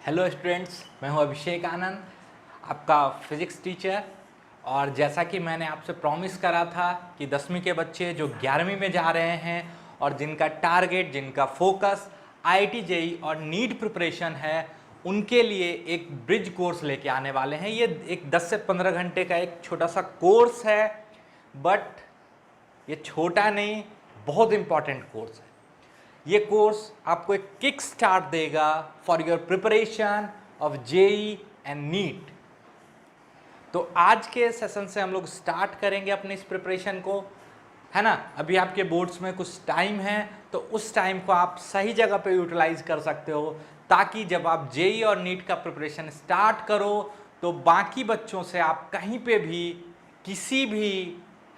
Hello students, मैं हूं अभिषेक आनंद, आपका फिज़िक्स टीचर। और जैसा कि मैंने आपसे प्रॉमिस करा था कि 10वीं के बच्चे जो 11वीं में जा रहे हैं और जिनका टारगेट, जिनका फोकस आईआईटी जेईई और नीट प्रिपरेशन है, उनके लिए एक ब्रिज कोर्स लेके आने वाले हैं। ये एक 10 से 15 घंटे का एक छोटा सा कोर्स है, बट ये छोटा नहीं, बहुत इंपॉर्टेंट कोर्स है। ये कोर्स आपको एक किक स्टार्ट देगा for your preparation of JEE and NEET. तो आज के सेशन से हम लोग स्टार्ट करेंगे अपने इस प्रिपरेशन को, है ना। अभी आपके बोर्ड्स में कुछ टाइम है, तो उस टाइम को आप सही जगह पे यूटिलाइज कर सकते हो, ताकि जब आप जेईई और नीट का प्रिपरेशन स्टार्ट करो तो बाकी बच्चों से आप कहीं पे भी किसी भी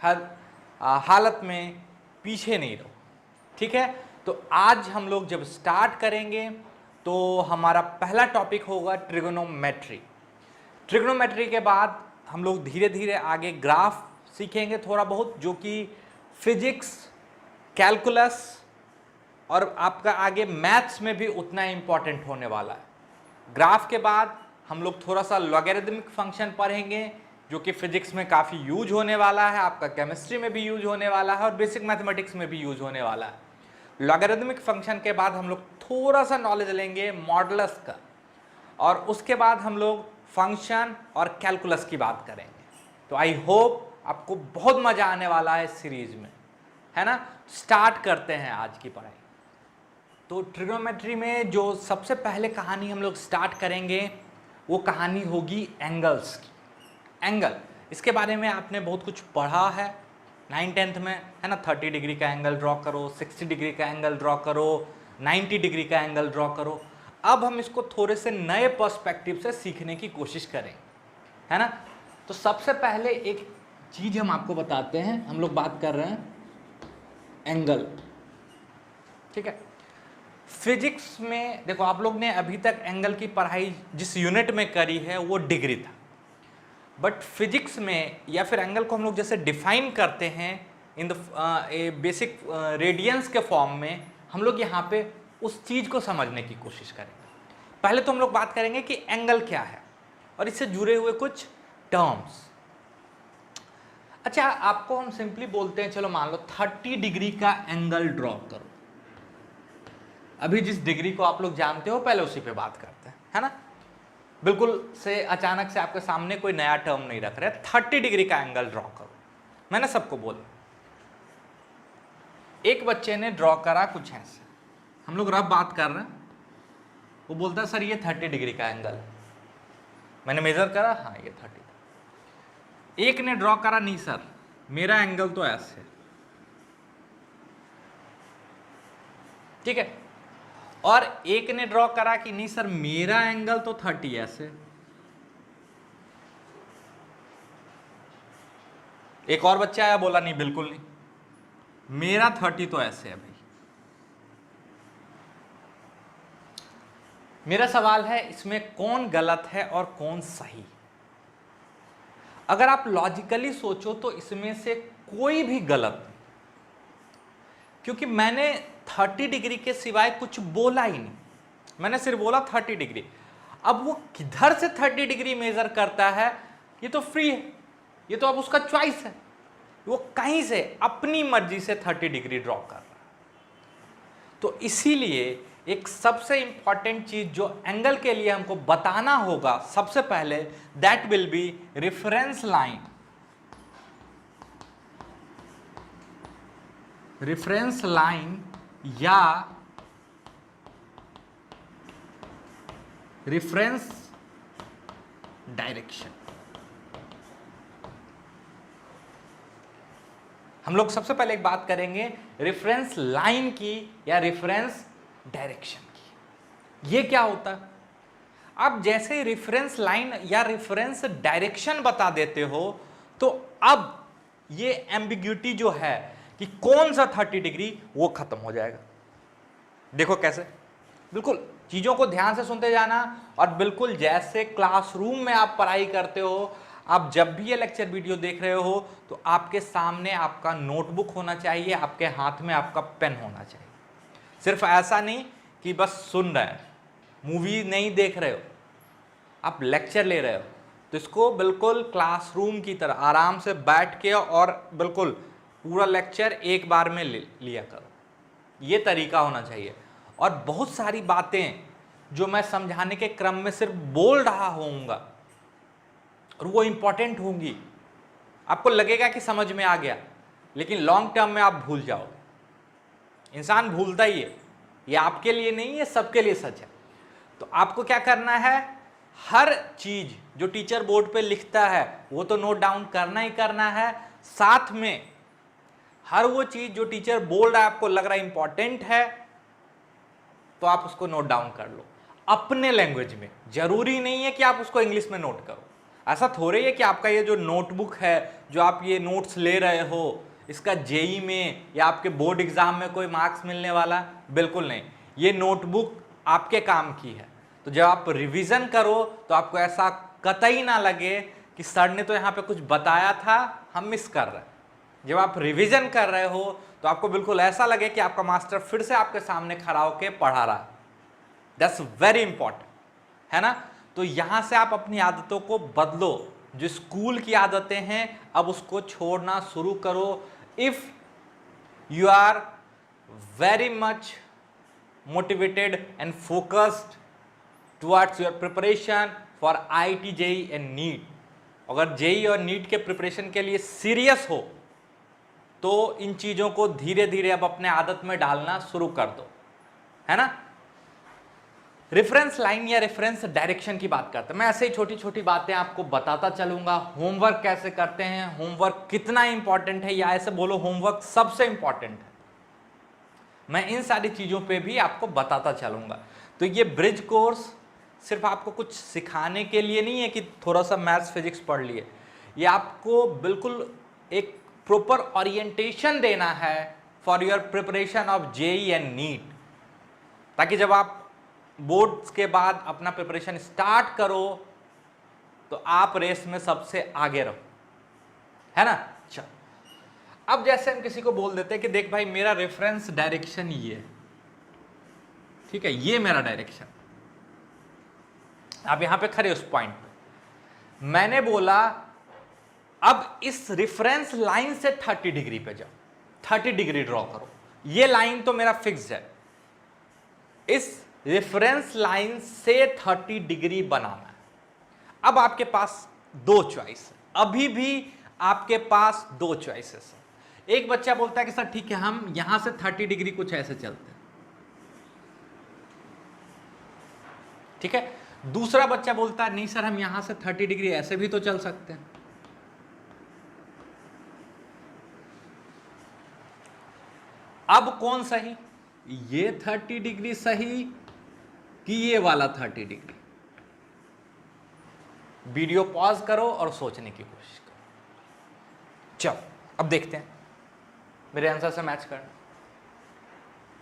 हालत में पीछे नहीं रहो, ठीक है। तो आज हम लोग जब स्टार्ट करेंगे तो हमारा पहला टॉपिक होगा ट्रिगोनोमेट्री। ट्रिगोनोमेट्री के बाद हम लोग धीरे धीरे आगे ग्राफ सीखेंगे थोड़ा बहुत, जो कि फिजिक्स, कैलकुलस और आपका आगे मैथ्स में भी उतना इंपॉर्टेंट होने वाला है। ग्राफ के बाद हम लोग थोड़ा सा लॉगरिथमिक फंक्शन पढ़ेंगे, जो कि फिजिक्स में काफ़ी यूज होने वाला है, आपका केमिस्ट्री में भी यूज होने वाला है और बेसिक मैथमेटिक्स में भी यूज होने वाला है। लॉगरिथमिक फंक्शन के बाद हम लोग थोड़ा सा नॉलेज लेंगे मॉडुलस का, और उसके बाद हम लोग फंक्शन और कैलकुलस की बात करेंगे। तो आई होप आपको बहुत मजा आने वाला है इस सीरीज में, है ना। स्टार्ट करते हैं आज की पढ़ाई। तो ट्रिग्नोमेट्री में जो सबसे पहले कहानी हम लोग स्टार्ट करेंगे वो कहानी होगी एंगल्स की। एंगल, इसके बारे में आपने बहुत कुछ पढ़ा है 9th-10th में, है ना। 30 डिग्री का एंगल ड्रॉ करो, 60 डिग्री का एंगल ड्रॉ करो, 90 डिग्री का एंगल ड्रॉ करो। अब हम इसको थोड़े से नए पर्सपेक्टिव से सीखने की कोशिश करें, है ना। तो सबसे पहले एक चीज हम आपको बताते हैं, हम लोग बात कर रहे हैं एंगल, ठीक है। फिजिक्स में देखो, आप लोग ने अभी तक एंगल की पढ़ाई जिस यूनिट में करी है वो डिग्री था, बट फिजिक्स में या फिर एंगल को हम लोग जैसे डिफाइन करते हैं इन द बेसिक रेडियंस के फॉर्म में, हम लोग यहाँ पे उस चीज़ को समझने की कोशिश करेंगे। पहले तो हम लोग बात करेंगे कि एंगल क्या है और इससे जुड़े हुए कुछ टर्म्स। अच्छा, आपको हम सिंपली बोलते हैं, चलो मान लो 30 डिग्री का एंगल ड्रॉ करो। अभी जिस डिग्री को आप लोग जानते हो पहले उसी पे बात करते हैं, है ना। बिल्कुल से अचानक से आपके सामने कोई नया टर्म नहीं रख रहे। 30 डिग्री का एंगल ड्रॉ करो, मैंने सबको बोला। एक बच्चे ने ड्रॉ करा कुछ ऐसे, हम लोग रफ बात कर रहे हैं, वो बोलता है सर ये 30 डिग्री का एंगल, मैंने मेजर करा, हाँ ये 30। एक ने ड्रॉ करा, नहीं सर मेरा एंगल तो ऐसे, ठीक है। और एक ने ड्रॉ करा कि नहीं सर मेरा एंगल तो 30 ऐसे। एक और बच्चा आया, बोला नहीं बिल्कुल नहीं, मेरा 30 तो ऐसे है भाई। मेरा सवाल है इसमें कौन गलत है और कौन सही। अगर आप लॉजिकली सोचो तो इसमें से कोई भी गलत नहीं, क्योंकि मैंने 30 डिग्री के सिवाय कुछ बोला ही नहीं, मैंने सिर्फ बोला 30 डिग्री। अब वो किधर से 30 डिग्री मेजर करता है ये तो फ्री है, ये तो अब उसका चॉइस है, वो कहीं से अपनी मर्जी से 30 डिग्री ड्रॉ कर रहा है। तो इसीलिए एक सबसे इंपॉर्टेंट चीज जो एंगल के लिए हमको बताना होगा सबसे पहले, that will be reference line. Reference line या रेफरेंस डायरेक्शन। हम लोग सबसे पहले एक बात करेंगे रेफरेंस लाइन की या रेफरेंस डायरेक्शन की। ये क्या होता है? आप जैसे रेफरेंस लाइन या रेफरेंस डायरेक्शन बता देते हो तो अब ये एम्बिग्यूटी जो है कि कौन सा 30 डिग्री, वो खत्म हो जाएगा। देखो कैसे, बिल्कुल चीजों को ध्यान से सुनते जाना, और बिल्कुल जैसे क्लासरूम में आप पढ़ाई करते हो, आप जब भी ये लेक्चर वीडियो देख रहे हो तो आपके सामने आपका नोटबुक होना चाहिए, आपके हाथ में आपका पेन होना चाहिए। सिर्फ ऐसा नहीं कि बस सुन रहे हैं, मूवी नहीं देख रहे हो, आप लेक्चर ले रहे हो, तो इसको बिल्कुल क्लासरूम की तरह आराम से बैठ के और बिल्कुल पूरा लेक्चर एक बार में लिया करो। ये तरीका होना चाहिए। और बहुत सारी बातें जो मैं समझाने के क्रम में सिर्फ बोल रहा होऊंगा और वो इंपॉर्टेंट होंगी, आपको लगेगा कि समझ में आ गया, लेकिन लॉन्ग टर्म में आप भूल जाओगे। इंसान भूलता ही है, ये आपके लिए नहीं, ये सबके लिए सच है। तो आपको क्या करना है, हर चीज जो टीचर बोर्ड पे लिखता है वो तो नोट डाउन करना ही करना है, साथ में हर वो चीज जो टीचर बोल रहा है आपको लग रहा है इंपॉर्टेंट है तो आप उसको नोट डाउन कर लो अपने लैंग्वेज में। जरूरी नहीं है कि आप उसको इंग्लिश में नोट करो। ऐसा थोड़े है कि आपका ये जो नोटबुक है, जो आप ये नोट्स ले रहे हो, इसका जेई में या आपके बोर्ड एग्जाम में कोई मार्क्स मिलने वाला, बिल्कुल नहीं। ये नोटबुक आपके काम की है। तो जब आप रिवीजन करो तो आपको ऐसा कतई ना लगे कि सर ने तो यहाँ पे कुछ बताया था, हम मिस कर रहे हैं। जब आप रिवीजन कर रहे हो तो आपको बिल्कुल ऐसा लगे कि आपका मास्टर फिर से आपके सामने खड़ा होकर पढ़ा रहा है। दैट्स वेरी इंपॉर्टेंट, है ना। तो यहां से आप अपनी आदतों को बदलो। जो स्कूल की आदतें हैं अब उसको छोड़ना शुरू करो। If you are very much motivated and focused towards your preparation for IIT, JEE and NEET, अगर जेई और नीट के प्रिपरेशन के लिए सीरियस हो तो इन चीजों को धीरे धीरे अब अपने आदत में डालना शुरू कर दो, है ना। रेफरेंस लाइन या रेफरेंस डायरेक्शन की बात करते हैं। मैं ऐसे ही छोटी छोटी बातें आपको बताता चलूंगा। होमवर्क कैसे करते हैं, होमवर्क कितना इंपॉर्टेंट है, या ऐसे बोलो होमवर्क सबसे इंपॉर्टेंट है। मैं इन सारी चीजों पे भी आपको बताता चलूंगा। तो ये ब्रिज कोर्स सिर्फ आपको कुछ सिखाने के लिए नहीं है कि थोड़ा सा मैथ्स फिजिक्स पढ़ लिए। ये आपको बिल्कुल एक प्रॉपर ओरिएंटेशन देना है for your preparation of JEE and NEET, ताकि जब आप बोर्ड्स के बाद अपना प्रिपरेशन स्टार्ट करो तो आप रेस में सबसे आगे रहो, है ना। चलो, अब जैसे हम किसी को बोल देते हैं कि देख भाई मेरा रेफरेंस डायरेक्शन ये है, ठीक है, ये मेरा डायरेक्शन। आप यहां पे खड़े उस पॉइंट पे, मैंने बोला अब इस रेफरेंस लाइन से 30 डिग्री पे जाओ, 30 डिग्री ड्रॉ करो। ये लाइन तो मेरा फिक्स है, इस रेफरेंस लाइन से 30 डिग्री बनाना है। अब आपके पास दो चॉइस है, अभी भी आपके पास दो चॉइसेस है। एक बच्चा बोलता है कि सर ठीक है हम यहां से 30 डिग्री कुछ ऐसे चलते हैं, ठीक है। दूसरा बच्चा बोलता है नहीं सर हम यहां से 30 डिग्री ऐसे भी तो चल सकते हैं। अब कौन सही, ये 30 डिग्री सही कि ये वाला 30 डिग्री? वीडियो पॉज करो और सोचने की कोशिश करो। चलो अब देखते हैं, मेरे आंसर से मैच करना।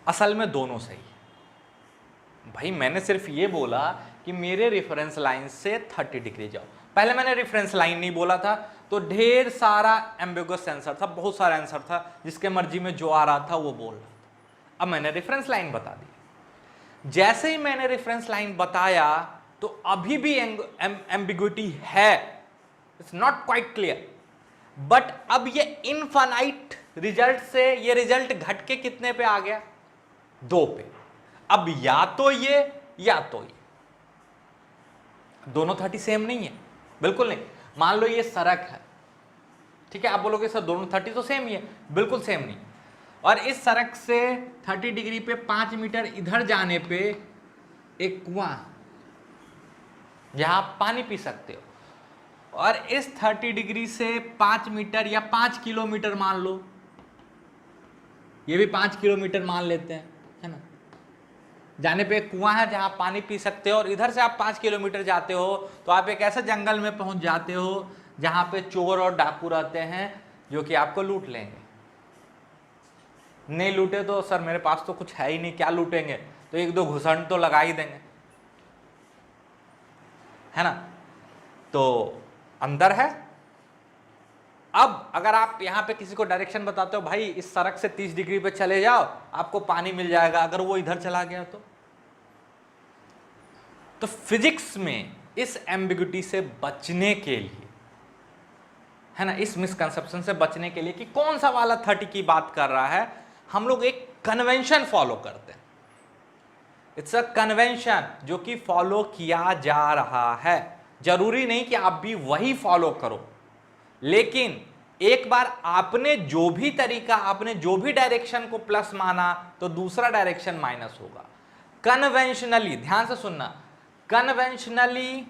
असल में दोनों सही है भाई। मैंने सिर्फ ये बोला कि मेरे रेफरेंस लाइन से 30 डिग्री जाओ। पहले मैंने रेफरेंस लाइन नहीं बोला था तो ढेर सारा एम्बिगुअस आंसर था, बहुत सारा आंसर था, जिसके मर्जी में जो आ रहा था वो बोल रहा था। अब मैंने रेफरेंस लाइन बता दी। जैसे ही मैंने रेफरेंस लाइन बताया तो अभी भी एम्बिग्विटी है, it's not quite clear, but अब ये इनफाइनाइट रिजल्ट से ये रिजल्ट घट के कितने पे आ गया? 2 पे। अब या तो ये या तो ये, दोनों 30 सेम नहीं है, बिल्कुल नहीं। मान लो ये सड़क है, ठीक है, आप बोलोगे सर दोनों 30 तो सेम ही है, बिल्कुल सेम नहीं। और इस सड़क से 30 डिग्री पे 5 मीटर इधर जाने पे एक कुआं जहां आप पानी पी सकते हो, और इस 30 डिग्री से 5 मीटर या 5 किलोमीटर मान लो, ये भी 5 किलोमीटर मान लेते हैं, है ना, जाने पे एक कुआं है जहां आप पानी पी सकते हो, और इधर से आप 5 किलोमीटर जाते हो तो आप एक ऐसे जंगल में पहुंच जाते हो जहां पे चोर और डाकू रहते हैं जो कि आपको लूट लेंगे। नहीं लूटे तो सर मेरे पास तो कुछ है ही नहीं, क्या लूटेंगे, तो 1-2 घुसंड तो लगा ही देंगे, है ना। तो अंदर है। अब अगर आप यहां पे किसी को डायरेक्शन बताते हो भाई इस सड़क से 30 डिग्री पे चले जाओ आपको पानी मिल जाएगा, अगर वो इधर चला गया तो तो फिजिक्स में इस एम्बिग्युइटी से बचने के लिए, है ना, इस मिसकंसेप्शन से बचने के लिए कि कौन सा वाला 30 की बात कर रहा है, हम लोग एक कन्वेंशन फॉलो करते हैं। इट्स अ कन्वेंशन जो कि फॉलो किया जा रहा है। जरूरी नहीं कि आप भी वही फॉलो करो, लेकिन एक बार आपने जो भी तरीका, आपने जो भी डायरेक्शन को प्लस माना तो दूसरा डायरेक्शन माइनस होगा। कन्वेंशनली, ध्यान से सुनना, कन्वेंशनली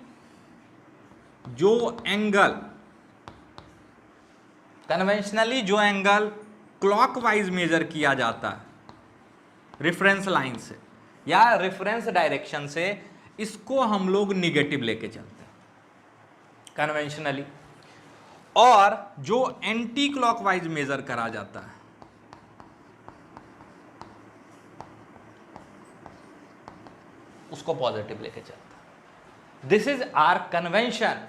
जो एंगल क्लॉकवाइज मेजर किया जाता है रेफरेंस लाइन से या रेफरेंस डायरेक्शन से, इसको हम लोग निगेटिव लेके चलते हैं कन्वेंशनली। और जो एंटी क्लॉकवाइज मेजर करा जाता है उसको पॉजिटिव लेके चलता है। This is our convention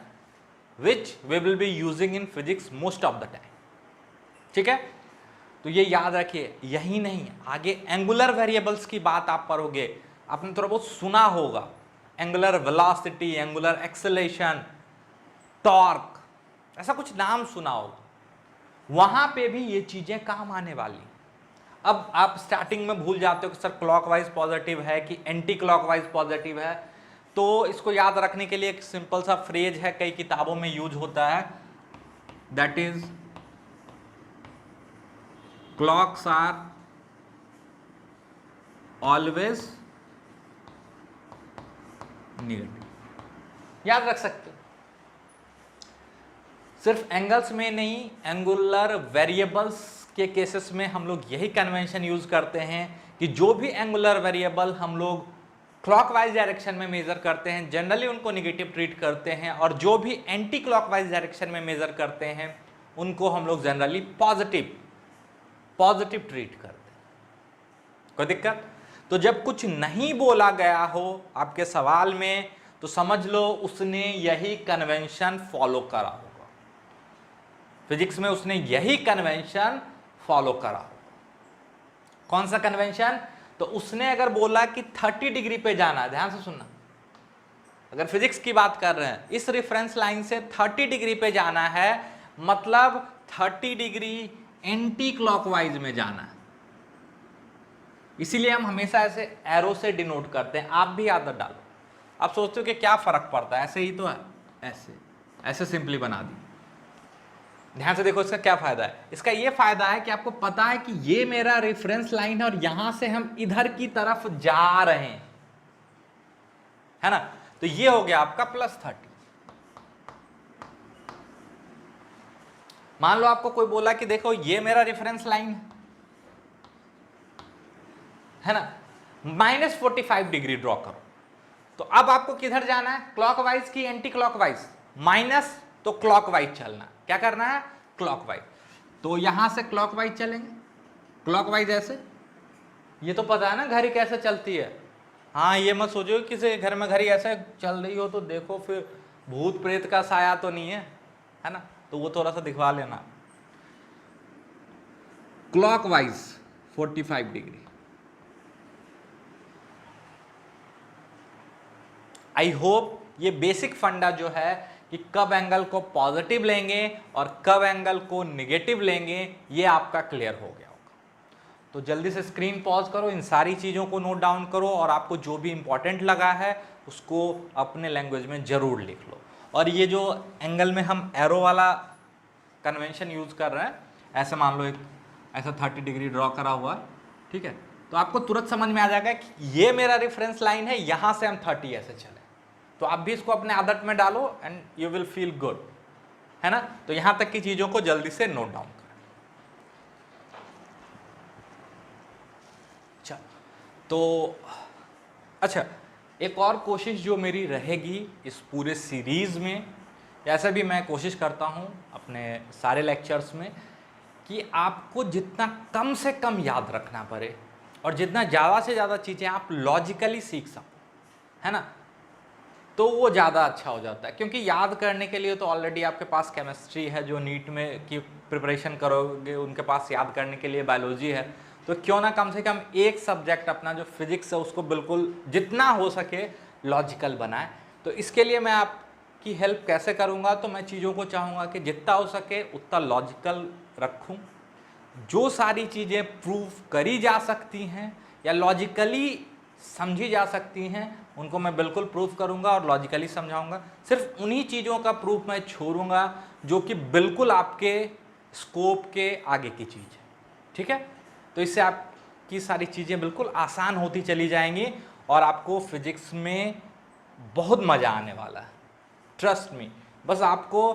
which we will be using in physics most of the time. ठीक है, तो ये याद रखिए। यही नहीं, आगे एंगुलर वेरिएबल्स की बात आप पढ़ोगे, आपने थोड़ा बहुत सुना होगा, angular velocity, angular acceleration, torque, ऐसा कुछ नाम सुना होगा। वहां पे भी ये चीजें काम आने वाली। अब आप स्टार्टिंग में भूल जाते हो कि सर क्लॉकवाइज पॉजिटिव है कि एंटी क्लॉकवाइज पॉजिटिव है, तो इसको याद रखने के लिए एक सिंपल सा फ्रेज है, कई किताबों में यूज होता है, that is clocks are always negative. याद रख सकते हो। सिर्फ एंगल्स में नहीं, एंगुलर वेरिएबल्स के केसेस में हम लोग यही कन्वेंशन यूज करते हैं कि जो भी एंगुलर वेरिएबल हम लोग क्लॉकवाइज डायरेक्शन में मेजर करते हैं, जनरली उनको नेगेटिव ट्रीट करते हैं, और जो भी एंटी क्लॉकवाइज डायरेक्शन में मेजर करते हैं उनको हम लोग जनरली पॉजिटिव ट्रीट करते हैं। कोई दिक्कत? तो जब कुछ नहीं बोला गया हो आपके सवाल में, तो समझ लो उसने यही कन्वेंशन फॉलो करा होगा। फिजिक्स में उसने यही कन्वेंशन फॉलो करा होगा। कौन सा कन्वेंशन? तो उसने अगर बोला कि 30 डिग्री पे जाना है, ध्यान से सुनना, अगर फिजिक्स की बात कर रहे हैं, इस रेफरेंस लाइन से 30 डिग्री पे जाना है, मतलब 30 डिग्री एंटी क्लॉकवाइज में जाना है। इसीलिए हम हमेशा ऐसे एरो से डिनोट करते हैं। आप भी आदत डालो। आप सोचते हो कि क्या फर्क पड़ता है, ऐसे ही तो है, ऐसे सिंपली बना दी। ध्यान से देखो इसका क्या फायदा है। इसका ये फायदा है कि आपको पता है कि ये मेरा रेफरेंस लाइन है और यहां से हम इधर की तरफ जा रहे हैं, है ना। तो ये हो गया आपका +30। मान लो आपको कोई बोला कि देखो ये मेरा रेफरेंस लाइन है ना, -45 डिग्री ड्रॉ करो। तो अब आपको किधर जाना है, क्लॉकवाइज की एंटी क्लॉकवाइज? माइनस, तो क्लॉकवाइज चलना। क्या करना है? क्लॉकवाइज। तो यहां से क्लॉकवाइज चलेंगे, क्लॉकवाइज ऐसे। ये तो पता है ना घड़ी कैसे चलती है। हाँ, ये मत सोचो किसी घर में घड़ी ऐसे चल रही हो तो देखो फिर भूत प्रेत का साया तो नहीं है ना, तो वो थोड़ा सा दिखवा लेना। Clockwise 45 degree. आई होप ये बेसिक फंडा जो है कि कब एंगल को पॉजिटिव लेंगे और कब एंगल को नेगेटिव लेंगे, ये आपका क्लियर हो गया होगा। तो जल्दी से स्क्रीन पॉज करो, इन सारी चीज़ों को नोट डाउन करो, और आपको जो भी इंपॉर्टेंट लगा है उसको अपने लैंग्वेज में ज़रूर लिख लो। और ये जो एंगल में हम एरो वाला कन्वेंशन यूज़ कर रहे हैं, ऐसे मान लो एक ऐसा 30 डिग्री ड्रॉ करा हुआ है, ठीक है, तो आपको तुरंत समझ में आ जाएगा कि ये मेरा रेफरेंस लाइन है, यहाँ से हम 30 ऐसे चले। तो आप भी इसको अपने आदत में डालो and you will feel good, है ना। तो यहां तक की चीजों को जल्दी से नोट डाउन करें। अच्छा, तो अच्छा, एक और कोशिश जो मेरी रहेगी इस पूरे सीरीज में, ऐसा भी मैं कोशिश करता हूं अपने सारे लेक्चर्स में, कि आपको जितना कम से कम याद रखना पड़े और जितना ज़्यादा से ज़्यादा चीज़ें आप लॉजिकली सीख सको, है ना, तो वो ज़्यादा अच्छा हो जाता है। क्योंकि याद करने के लिए तो ऑलरेडी आपके पास केमिस्ट्री है, जो नीट में की प्रिपरेशन करोगे उनके पास याद करने के लिए बायोलॉजी है, तो क्यों ना कम से कम एक सब्जेक्ट अपना जो फिजिक्स है उसको बिल्कुल जितना हो सके लॉजिकल बनाए। तो इसके लिए मैं आपकी हेल्प कैसे करूँगा, तो मैं चीज़ों को चाहूँगा कि जितना हो सके उतना लॉजिकल रखूँ। जो सारी चीज़ें प्रूव करी जा सकती हैं या लॉजिकली समझी जा सकती हैं उनको मैं बिल्कुल प्रूफ करूंगा और लॉजिकली समझाऊंगा। सिर्फ उन्हीं चीज़ों का प्रूफ मैं छोड़ूंगा जो कि बिल्कुल आपके स्कोप के आगे की चीज़ है, ठीक है। तो इससे आपकी सारी चीज़ें बिल्कुल आसान होती चली जाएंगी और आपको फिजिक्स में बहुत मज़ा आने वाला है, ट्रस्ट मी। बस आपको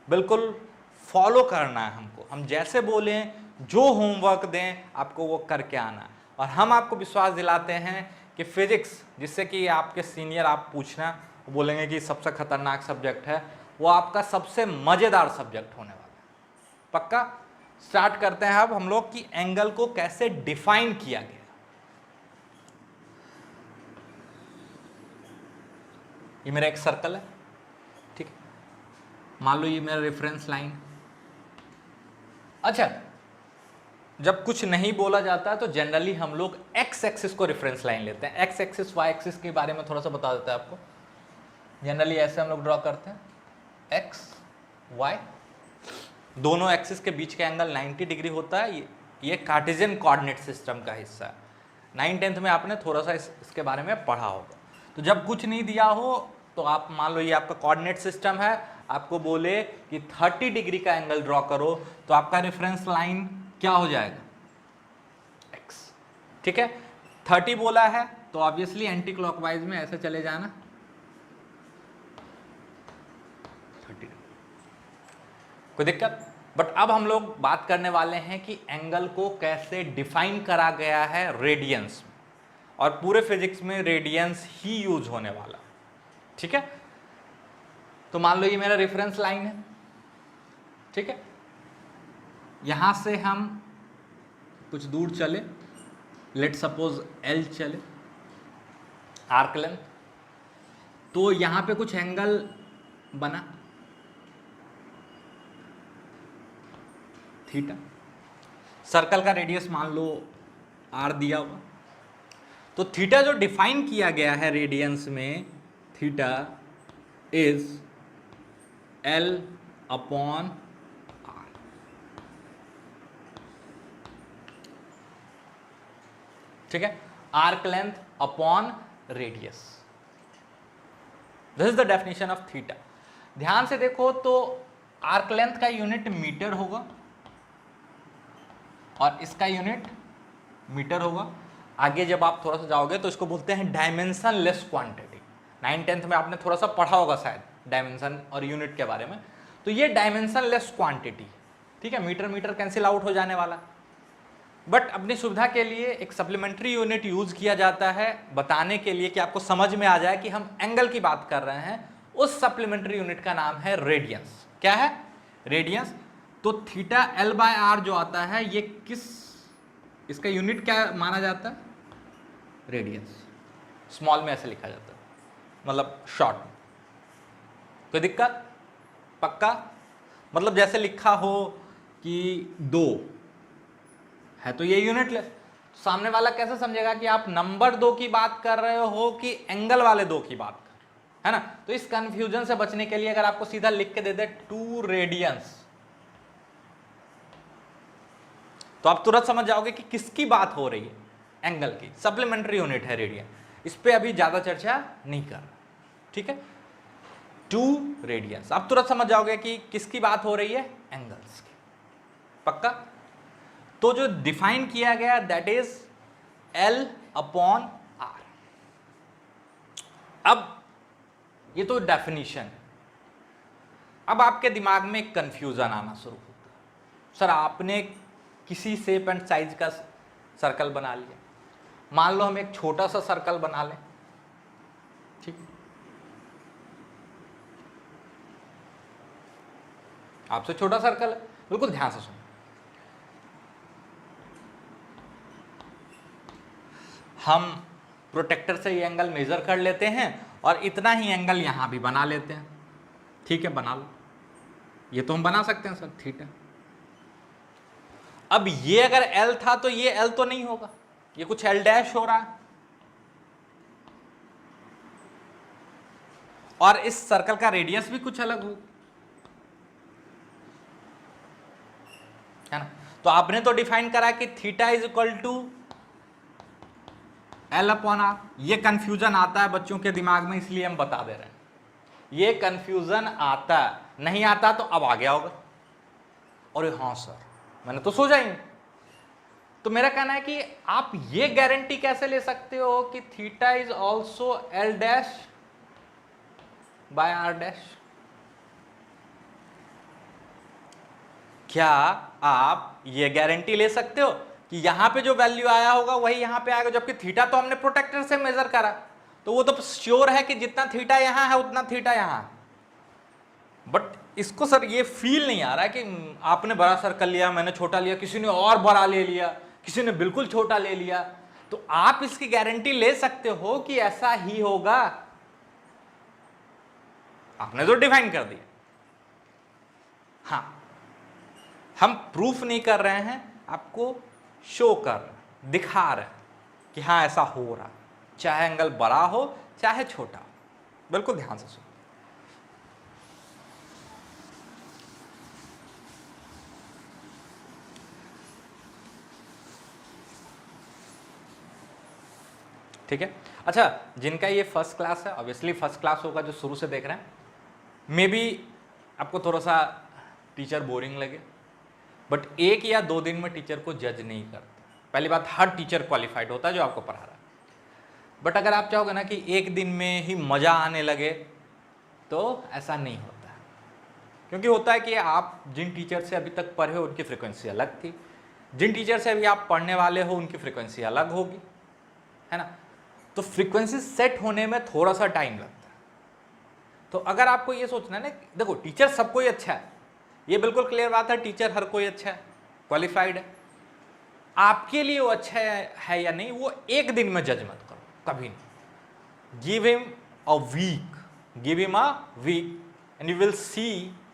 बिल्कुल फॉलो करना है हमको, हम जैसे बोलें, जो होमवर्क दें आपको वो करके आना है। और हम आपको विश्वास दिलाते हैं कि फिजिक्स, जिससे कि आपके सीनियर आप पूछना, वो बोलेंगे कि सबसे खतरनाक सब्जेक्ट है, वो आपका सबसे मज़ेदार सब्जेक्ट होने वाला है, पक्का। स्टार्ट करते हैं अब हम लोग कि एंगल को कैसे डिफाइन किया गया। ये मेरा एक सर्कल है, ठीक है, मान लो ये मेरा रेफरेंस लाइन। अच्छा, जब कुछ नहीं बोला जाता है तो जनरली हम लोग एक्स एक्सिस को रेफरेंस लाइन लेते हैं। एक्स एक्सिस वाई एक्सिस के बारे में थोड़ा सा बता देता है आपको। जनरली ऐसे हम लोग ड्रॉ करते हैं, एक्स वाई, दोनों एक्सिस के बीच का एंगल 90 डिग्री होता है। ये कार्टेशियन कोऑर्डिनेट सिस्टम का हिस्सा है। 9th-10th में आपने थोड़ा सा इसके बारे में पढ़ा होगा। तो जब कुछ नहीं दिया हो तो आप मान लो ये आपका कोऑर्डिनेट सिस्टम है, आपको बोले कि 30 डिग्री का एंगल ड्रॉ करो, तो आपका रेफरेंस लाइन क्या हो जाएगा, एक्स, ठीक है। 30 बोला है तो ऑब्वियसली एंटी क्लॉकवाइज में ऐसे चले जाना 30, कोई दिक्कत। बट अब हम लोग बात करने वाले हैं कि एंगल को कैसे डिफाइन करा गया है रेडियंस में, और पूरे फिजिक्स में रेडियंस ही यूज होने वाला, ठीक है। तो मान लो ये मेरा रेफरेंस लाइन है, ठीक है। यहां से हम कुछ दूर चले, लेट सपोज एल चले, आर्क लेंथ, तो यहां पे कुछ एंगल बना थीटा। सर्कल का रेडियस मान लो आर दिया हुआ, तो थीटा जो डिफाइन किया गया है रेडियंस में, theta is l upon r, ठीक है, arc length upon radius. This is the definition of theta. ध्यान से देखो तो आर्क लेंथ का यूनिट मीटर होगा और इसका यूनिट मीटर होगा। आगे जब आप थोड़ा सा जाओगे तो इसको बोलते हैं डायमेंशन लेस क्वांटिटी। 9th-10th में आपने थोड़ा सा पढ़ा होगा शायद डायमेंशन और यूनिट के बारे में। तो ये डायमेंशन लेस क्वांटिटी, ठीक है, मीटर मीटर कैंसिल आउट हो जाने वाला। बट अपनी सुविधा के लिए एक सप्लीमेंट्री यूनिट यूज किया जाता है बताने के लिए कि आपको समझ में आ जाए कि हम एंगल की बात कर रहे हैं। उस सप्लीमेंट्री यूनिट का नाम है रेडियंस। क्या है, रेडियंस। तो थीटा एल बाय आर जो आता है, ये किस, इसका यूनिट क्या माना जाता है, रेडियंस। स्मॉल में ऐसे लिखा जाता है, मतलब शॉर्ट में। कोई दिक्कत, पक्का। मतलब जैसे लिखा हो कि 2 है तो ये यूनिट ले, सामने वाला कैसे समझेगा कि आप नंबर 2 की बात कर रहे हो कि एंगल वाले 2 की बात कर, है ना। तो इस कंफ्यूजन से बचने के लिए अगर आपको सीधा लिख के दे दे 2 रेडियंस, तो आप तुरंत समझ जाओगे कि किसकी बात हो रही है, एंगल की। सप्लीमेंट्री यूनिट है रेडियन, इस पे अभी ज्यादा चर्चा नहीं कर रहा, ठीक है। 2 रेडियंस, आप तुरंत समझ जाओगे कि किसकी बात हो रही है, एंगल्स की, पक्का। तो जो डिफाइन किया गया that is L upon r. अब ये तो डेफिनेशन है। अब आपके दिमाग में एक कंफ्यूजन आना शुरू होता है, सर आपने किसी शेप एंड साइज का सर्कल बना लिया, मान लो हम एक छोटा सा सर्कल बना लें, ठीक, आपसे छोटा सर्कल है, बिल्कुल ध्यान से सुनो। हम प्रोटेक्टर से ये एंगल मेजर कर लेते हैं और इतना ही एंगल यहां भी बना लेते हैं, ठीक है, बना लो। ये तो हम बना सकते हैं सर, थीटा। अब ये अगर L था तो ये L तो नहीं होगा, ये कुछ L डैश हो रहा है, और इस सर्कल का रेडियस भी कुछ अलग हो, है ना। तो आपने तो डिफाइन करा कि theta is equal to l upon r. ये कंफ्यूजन आता है बच्चों के दिमाग में, इसलिए हम बता दे रहे हैं। ये कंफ्यूजन आता है, नहीं आता तो अब आ गया होगा, और हाँ सर मैंने तो सोचा ही। तो मेरा कहना है कि आप ये गारंटी कैसे ले सकते हो कि theta is also l dash by r dash. क्या आप ये गारंटी ले सकते हो कि यहां पे जो वैल्यू आया होगा वही यहां पे आएगा, जबकि थीटा तो हमने प्रोटेक्टर से मेजर करा, तो वो तो श्योर है कि जितना थीटा यहां है उतना थीटा यहां। बट इसको सर ये फील नहीं आ रहा है कि आपने बड़ा सर्कल लिया, मैंने छोटा लिया, किसी ने और बड़ा ले लिया, किसी ने बिल्कुल छोटा ले लिया। तो आप इसकी गारंटी ले सकते हो कि ऐसा ही होगा, आपने तो डिफाइन कर दिया। हाँ, हम प्रूफ नहीं कर रहे हैं, आपको शो कर रहे हैं, दिखा रहे हैं कि हाँ ऐसा हो रहा, चाहे एंगल बड़ा हो चाहे छोटा हो। बिल्कुल ध्यान से सुनो। ठीक है, अच्छा जिनका ये फर्स्ट क्लास है, ऑब्वियसली फर्स्ट क्लास होगा जो शुरू से देख रहे हैं, मे बी आपको थोड़ा सा टीचर बोरिंग लगे, बट 1 या 2 दिन में टीचर को जज नहीं करते। पहली बात, हर टीचर क्वालिफाइड होता है जो आपको पढ़ा रहा है। बट अगर आप चाहोगे ना कि 1 दिन में ही मज़ा आने लगे, तो ऐसा नहीं होता है। क्योंकि होता है कि आप जिन टीचर से अभी तक पढ़े हो उनकी फ्रिक्वेंसी अलग थी, जिन टीचर से अभी आप पढ़ने वाले हो उनकी फ्रिक्वेंसी अलग होगी, है ना। तो फ्रिक्वेंसी सेट होने में थोड़ा सा टाइम लगता है। तो अगर आपको ये सोचना है ना, देखो टीचर सबको ही अच्छा है, ये बिल्कुल क्लियर बात है, टीचर हर कोई अच्छा है, क्वालिफाइड है। आपके लिए वो अच्छा है या नहीं, वो 1 दिन में जज मत करो, कभी नहीं। Give him a week and you will see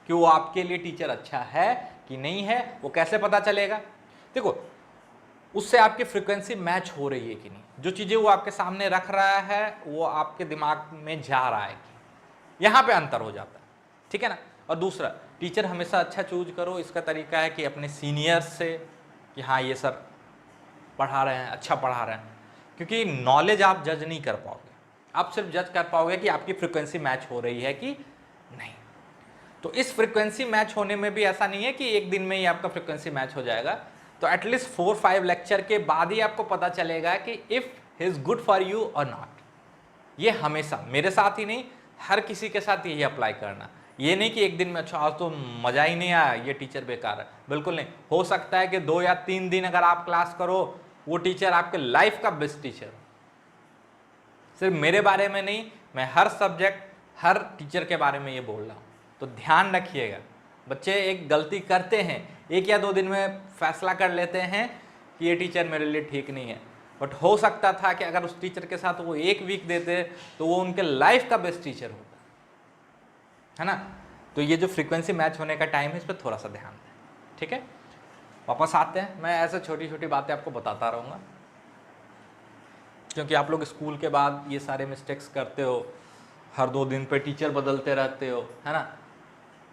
कि वो आपके लिए टीचर अच्छा है कि नहीं है। वो कैसे पता चलेगा? देखो, उससे आपकी फ्रिक्वेंसी मैच हो रही है कि नहीं, जो चीज़ें वो आपके सामने रख रहा है वो आपके दिमाग में जा रहा है कि, यहाँ पे अंतर हो जाता है, ठीक है ना। और दूसरा, टीचर हमेशा अच्छा चूज करो, इसका तरीका है कि अपने सीनियर्स से कि हाँ ये सर पढ़ा रहे हैं, अच्छा पढ़ा रहे हैं, क्योंकि नॉलेज आप जज नहीं कर पाओगे, आप सिर्फ जज कर पाओगे कि आपकी फ्रिक्वेंसी मैच हो रही है कि नहीं। तो इस फ्रिक्वेंसी मैच होने में भी ऐसा नहीं है कि 1 दिन में ही आपका फ्रिक्वेंसी मैच हो जाएगा। तो एटलीस्ट 4-5 लेक्चर के बाद ही आपको पता चलेगा कि if he is good for you और नॉट। ये हमेशा, मेरे साथ ही नहीं, हर किसी के साथ यही अप्लाई करना। ये नहीं कि 1 दिन में अच्छा आज तो मज़ा ही नहीं आया, ये टीचर बेकार है, बिल्कुल नहीं। हो सकता है कि 2 या 3 दिन अगर आप क्लास करो, वो टीचर आपके लाइफ का बेस्ट टीचर हो। सिर्फ मेरे बारे में नहीं, मैं हर सब्जेक्ट हर टीचर के बारे में ये बोल रहा हूँ। तो ध्यान रखिएगा, बच्चे एक गलती करते हैं, 1 या 2 दिन में फैसला कर लेते हैं कि ये टीचर मेरे लिए ठीक नहीं है। बट हो सकता था कि अगर उस टीचर के साथ वो 1 वीक देते तो वो उनके लाइफ का बेस्ट टीचर होता, है ना। तो ये जो फ्रीक्वेंसी मैच होने का टाइम है, इस पर थोड़ा सा ध्यान दें, ठीक है। वापस आते हैं, मैं ऐसे छोटी छोटी बातें आपको बताता रहूँगा, क्योंकि आप लोग स्कूल के बाद ये सारे मिस्टेक्स करते हो, हर 2 दिन पे टीचर बदलते रहते हो, है ना।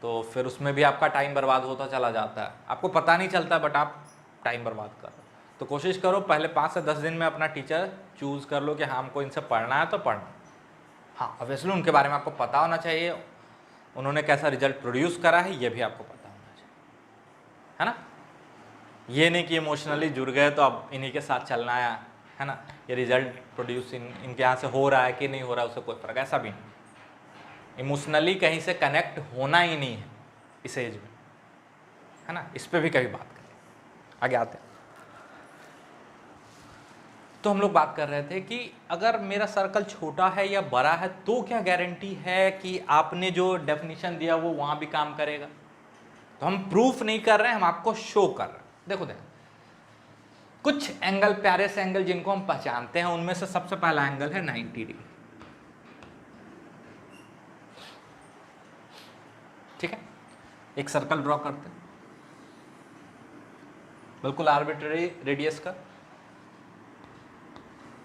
तो फिर उसमें भी आपका टाइम बर्बाद होता चला जाता है, आपको पता नहीं चलता, बट आप टाइम बर्बाद कर रहे हो। तो कोशिश करो पहले 5 से 10 दिन में अपना टीचर चूज़ कर लो कि हाँ हमको इनसे पढ़ना है तो पढ़ना। हाँ, ऑब्वियसली उनके बारे में आपको पता होना चाहिए, उन्होंने कैसा रिजल्ट प्रोड्यूस करा है ये भी आपको पता होना चाहिए, है ना। ये नहीं कि इमोशनली जुड़ गए तो अब इन्हीं के साथ चलना है ना। ये रिजल्ट प्रोड्यूस इनके यहाँ से हो रहा है कि नहीं हो रहा है उससे कोई फ़र्क, ऐसा भी नहीं। इमोशनली कहीं से कनेक्ट होना ही नहीं है इस एज में, है ना। इस पर भी कभी बात करें, आगे आते हैं। तो हम लोग बात कर रहे थे कि अगर मेरा सर्कल छोटा है या बड़ा है तो क्या गारंटी है कि आपने जो डेफिनेशन दिया वो वहाँ भी काम करेगा। तो हम प्रूफ नहीं कर रहे हैं, हम आपको शो कर रहे हैं। देखो कुछ एंगल, प्यारे से एंगल जिनको हम पहचानते हैं, उनमें से सबसे पहला एंगल है 90 डिग्री, ठीक है। एक सर्कल ड्रॉ करते हैं, बिल्कुल आर्बिट्रेरी रेडियस का।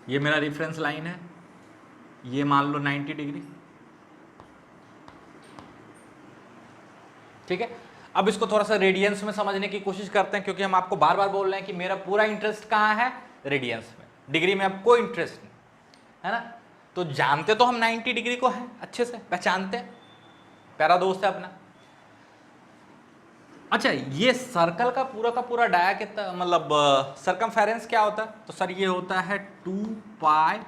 ये मेरा रेफरेंस लाइन है, ये मान लो 90 डिग्री, ठीक है, अब इसको थोड़ा सा रेडियंस में समझने की कोशिश करते हैं, क्योंकि हम आपको बार बार बोल रहे हैं कि मेरा पूरा इंटरेस्ट कहाँ है, रेडियंस में, डिग्री में अब कोई इंटरेस्ट नहीं है ना। तो जानते तो हम 90 डिग्री को है, अच्छे से पहचानते हैं, प्यारा दोस्त है अपना। अच्छा, ये सर्कल का पूरा डाया कितना, मतलब सरकमफेरेंस क्या होता है, तो सर ये होता है 2 पाई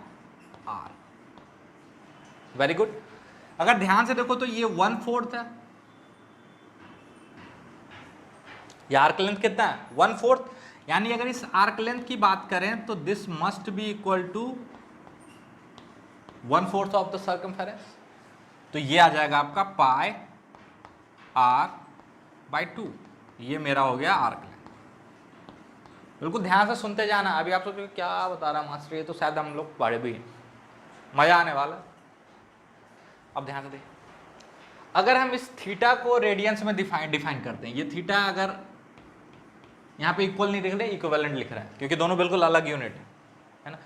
आर। Very good. अगर ध्यान से देखो तो ये 1/4 है, ये आर्क लेंथ कितना है, 1/4, यानी अगर इस आर्क लेंथ की बात करें तो this must be equal to 1/4 of the circumference. तो ये आ जाएगा आपका पाई आर बाई 2, ये मेरा हो गया आर्क लेंथ। बिल्कुल ध्यान से सुनते जाना। अभी आप सोचोगे क्या बता रहा मास्टर, ये तो शायद हम लोग पढ़े भी हैं, मजा आने वाला। अब ध्यान से देखिए, अगर हम इस थीटा को रेडियंस में डिफाइन करते हैं, ये थीटा अगर यहाँ पे इक्वल नहीं लिख रहे, इक्विवेलेंट लिख रहा है, क्योंकि दोनों बिल्कुल अलग यूनिट है ना।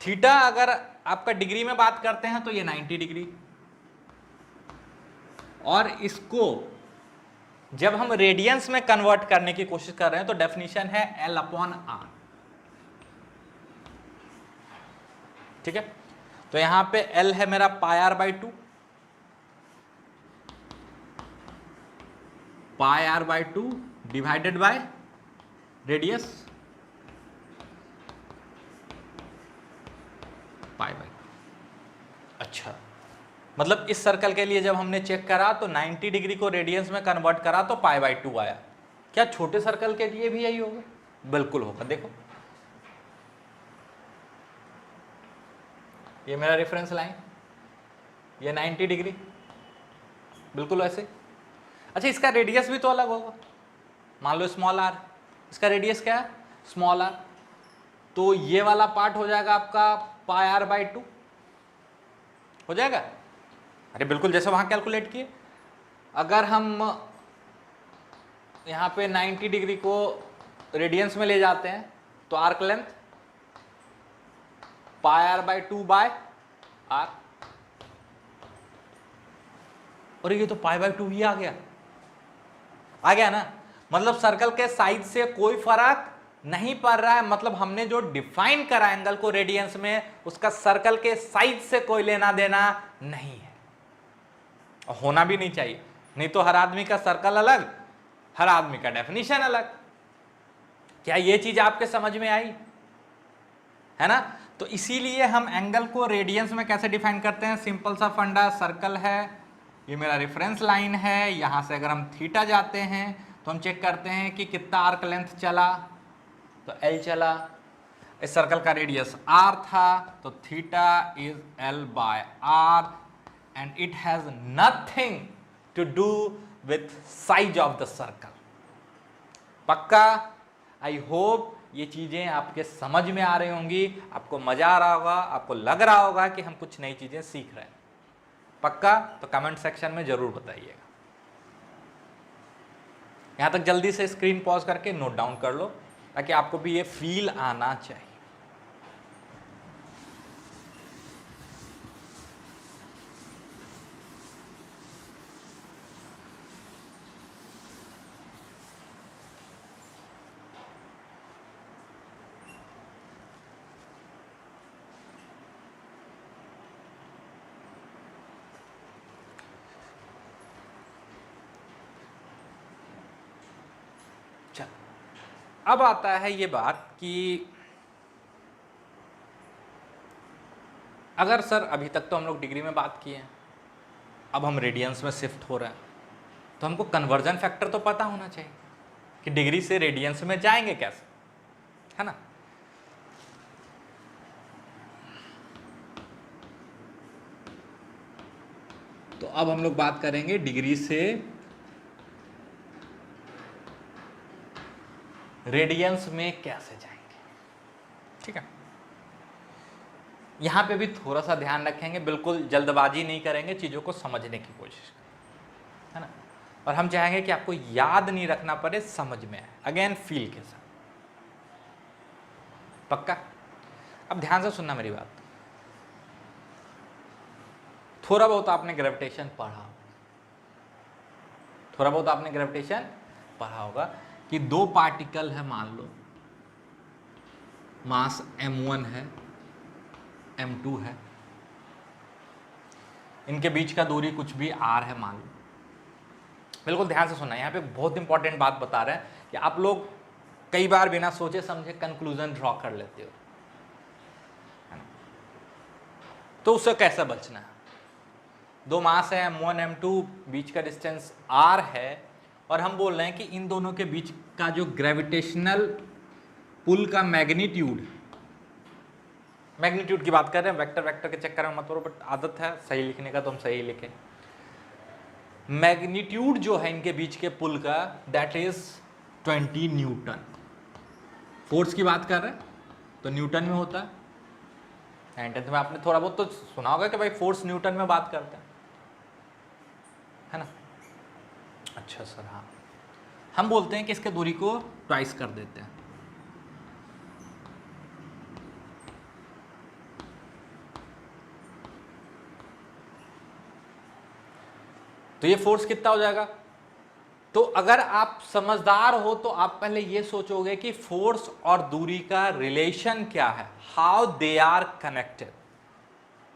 थीटा अगर आपका डिग्री में बात करते हैं तो ये 90 डिग्री, और इसको जब हम रेडियंस में कन्वर्ट करने की कोशिश कर रहे हैं तो डेफिनेशन है L/R। ठीक है, तो यहां पे L है मेरा pi r by 2, pi r by 2 divided by radius pi by. अच्छा, मतलब इस सर्कल के लिए जब हमने चेक करा तो 90 डिग्री को रेडियंस में कन्वर्ट करा तो पाई बाई 2 आया। क्या छोटे सर्कल के लिए भी यही होगा? बिल्कुल होगा। देखो ये मेरा रेफरेंस लाइन, ये 90 डिग्री, बिल्कुल वैसे। अच्छा, इसका रेडियस भी तो अलग होगा, मान लो स्मॉल आर, इसका रेडियस क्या है, स्मॉल आर, तो ये वाला पार्ट हो जाएगा आपका पाई आर बाई 2 हो जाएगा। अरे बिल्कुल जैसे वहां कैलकुलेट किए। अगर हम यहां पे 90 डिग्री को रेडियंस में ले जाते हैं तो arc length pi r by 2 by r, और ये तो पाई बाई 2 ही आ गया ना। मतलब सर्कल के साइज से कोई फर्क नहीं पड़ रहा है, मतलब हमने जो डिफाइन करा एंगल को रेडियंस में, उसका सर्कल के साइज से कोई लेना देना नहीं है, और होना भी नहीं चाहिए। नहीं तो हर आदमी का सर्कल अलग, हर आदमी का डेफिनेशन अलग। क्या ये चीज आपके समझ में आई है ना? तो इसीलिए हम एंगल को रेडियंस में कैसे डिफाइन करते हैं, सिंपल सा फंडा, सर्कल है, ये मेरा रेफरेंस लाइन है, यहां से अगर हम थीटा जाते हैं तो हम चेक करते हैं कि कितना आर्क लेंथ चला, तो L चला। इस सर्कल का रेडियस R था, तो theta is L by R, and it has nothing to do with size of the circle. पक्का? आई होप ये चीजें आपके समझ में आ रही होंगी, आपको मजा आ रहा होगा, आपको लग रहा होगा कि हम कुछ नई चीजें सीख रहे हैं। पक्का? तो कमेंट सेक्शन में जरूर बताइएगा। यहां तक जल्दी से स्क्रीन पॉज करके नोट डाउन कर लो, ताकि आपको भी ये फील आना चाहिए। अब आता है ये बात कि अगर सर अभी तक तो हम लोग डिग्री में बात किए हैं, अब हम रेडियंस में शिफ्ट हो रहे हैं, तो हमको कन्वर्जन फैक्टर तो पता होना चाहिए कि डिग्री से रेडियंस में जाएंगे कैसे, है ना? तो अब हम लोग बात करेंगे डिग्री से रेडियंस में कैसे जाएंगे। ठीक है, यहां पे भी थोड़ा सा ध्यान रखेंगे, बिल्कुल जल्दबाजी नहीं करेंगे, चीजों को समझने की कोशिश करें, है ना? और हम चाहेंगे कि आपको याद नहीं रखना पड़े, समझ में आए, अगेन फील के साथ। पक्का? अब ध्यान से सुनना मेरी बात। थोड़ा बहुत आपने ग्रेविटेशन पढ़ा, थोड़ा बहुत आपने ग्रेविटेशन पढ़ा होगा कि दो पार्टिकल है, मान लो मास m1 है, m2 है, इनके बीच का दूरी कुछ भी r है मान लो। बिल्कुल ध्यान से सुनना, यहाँ पे बहुत इंपॉर्टेंट बात बता रहे हैं कि आप लोग कई बार बिना सोचे समझे कंक्लूजन ड्रॉ कर लेते हो, तो उससे कैसे बचना है। दो मास है m1 m2, बीच का डिस्टेंस r है, और हम बोल रहे हैं कि इन दोनों के बीच का जो ग्रेविटेशनल पुल का मैग्नीट्यूड की बात कर रहे हैं, वेक्टर के चक्कर में मत पड़ो, बट आदत है सही लिखने का तो हम सही लिखें। मैग्नीट्यूड जो है इनके बीच के पुल का, दैट इज 20 न्यूटन। फोर्स की बात कर रहे हैं तो न्यूटन में होता है। 9th में आपने थोड़ा बहुत तो सुना होगा कि भाई फोर्स न्यूटन में बात करते हैं, है ना। अच्छा सर, हाँ, हम बोलते हैं कि इसके दूरी को ट्वाइस कर देते हैं। तो ये फोर्स कितना हो जाएगा। तो अगर आप समझदार हो तो आप पहले ये सोचोगे कि फोर्स और दूरी का रिलेशन क्या है, हाउ दे आर कनेक्टेड।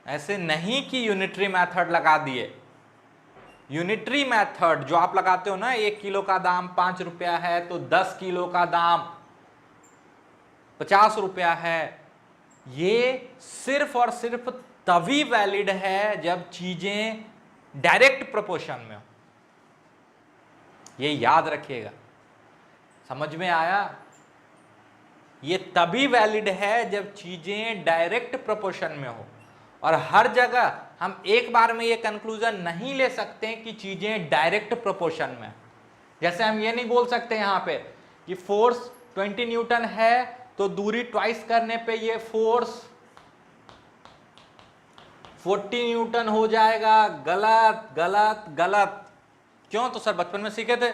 ऐसे नहीं कि यूनिटरी मेथड लगा दिए। यूनिटरी मेथड जो आप लगाते हो ना, 1 किलो का दाम 5 रुपया है तो 10 किलो का दाम 50 रुपया है, ये सिर्फ और सिर्फ तभी वैलिड है जब चीजें डायरेक्ट प्रोपोर्शन में हो। ये याद रखिएगा, समझ में आया। ये तभी वैलिड है जब चीजें डायरेक्ट प्रोपोर्शन में हो, और हर जगह हम एक बार में ये कंक्लूजन नहीं ले सकते कि चीजें डायरेक्ट प्रोपोर्शन में। जैसे हम ये नहीं बोल सकते यहां पे कि फोर्स 20 न्यूटन है तो दूरी ट्वाइस करने पे ये फोर्स 40 न्यूटन हो जाएगा। गलत गलत गलत। क्यों? तो सर बचपन में सीखे थे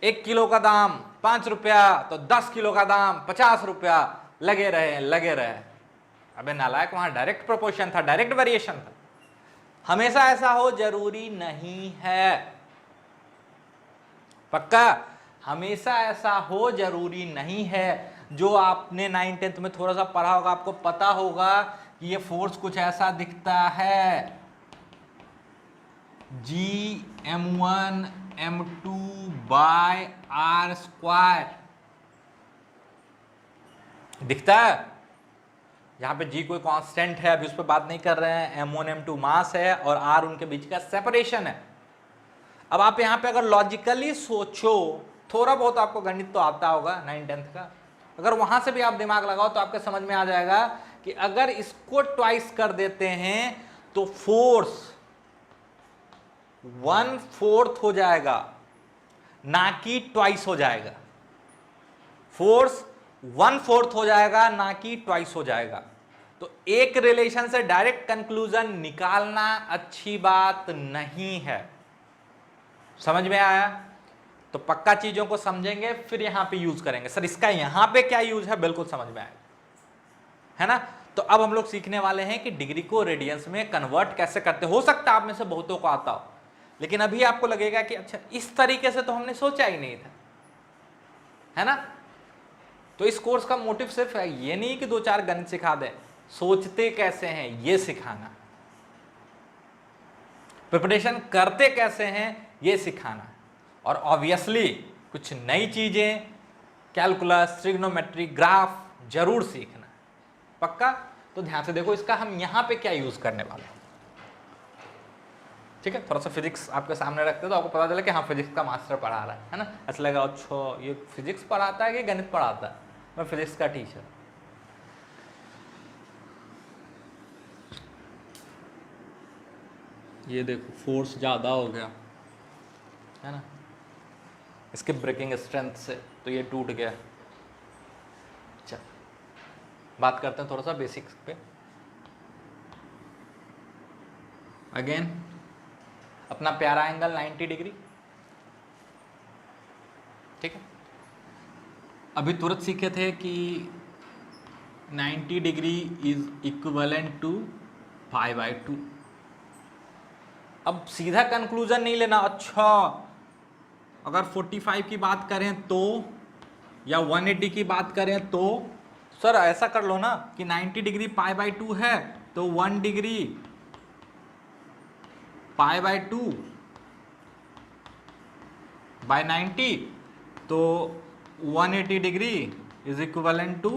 1 किलो का दाम 5 रुपया तो 10 किलो का दाम 50 रुपया, लगे रहे। अबे नालायक, वहां डायरेक्ट प्रोपोर्शन था, डायरेक्ट वेरिएशन था। हमेशा ऐसा हो जरूरी नहीं है, पक्का हमेशा ऐसा हो जरूरी नहीं है। जो आपने 9th 10th में थोड़ा सा पढ़ा होगा, आपको पता होगा कि ये फोर्स कुछ ऐसा दिखता है, Gm1 m2 बाय r² दिखता है। यहां पे G कोई कांस्टेंट है, अभी उस पर बात नहीं कर रहे हैं। m1 m2 मास है और r उनके बीच का सेपरेशन है। अब आप यहां पे अगर लॉजिकली सोचो, थोड़ा बहुत आपको गणित तो आता होगा 9th 10th का, अगर वहां से भी आप दिमाग लगाओ तो आपके समझ में आ जाएगा कि अगर इसको ट्वाइस कर देते हैं तो फोर्स 1/4 हो जाएगा, ना कि ट्वाइस हो जाएगा। फोर्स 1/4 हो जाएगा, ना कि ट्वाइस हो जाएगा। तो एक रिलेशन से डायरेक्ट कंक्लूजन निकालना अच्छी बात नहीं है। समझ में आया? तो पक्का चीजों को समझेंगे फिर यहां पे यूज करेंगे। सर इसका यहां पे क्या यूज है, बिल्कुल समझ में आएगा, है ना। तो अब हम लोग सीखने वाले हैं कि डिग्री को रेडियंस में कन्वर्ट कैसे करते। हो सकता है आप में से बहुतों को आता हो, लेकिन अभी आपको लगेगा कि अच्छा इस तरीके से तो हमने सोचा ही नहीं था, है ना। तो इस कोर्स का मोटिव सिर्फ है ये नहीं कि 2-4 गणित सिखा दें, सोचते कैसे हैं ये सिखाना, प्रिपरेशन करते कैसे हैं ये सिखाना, और ऑब्वियसली कुछ नई चीजें, कैलकुलस, ट्रिग्नोमेट्री, ग्राफ जरूर सीखना, पक्का। तो ध्यान से देखो इसका हम यहां पे क्या यूज करने वाले हैं, ठीक है। थोड़ा सा फिजिक्स आपके सामने रखते तो आपको पता चले कि हाँ फिजिक्स का मास्टर पढ़ा रहा है ना। ऐसा लगा अच्छा ये फिजिक्स पढ़ाता है कि गणित पढ़ाता है, मैं फिजिक्स का टीचर। ये देखो फोर्स ज़्यादा हो गया है ना इसके ब्रेकिंग स्ट्रेंथ से, तो ये टूट गया। चल बात करते हैं थोड़ा सा बेसिक्स पे। अगेन अपना प्यारा एंगल 90 डिग्री, ठीक है। अभी तुरंत सीखे थे कि 90 डिग्री इज इक्विवेलेंट टू π/2। अब सीधा कंक्लूजन नहीं लेना, अच्छा अगर 45 की बात करें तो, या 180 की बात करें तो, सर ऐसा कर लो ना कि 90 डिग्री पाई बाय 2 है, तो 1 डिग्री पाई बाय 2 बाय 90, तो 180 degree is equivalent to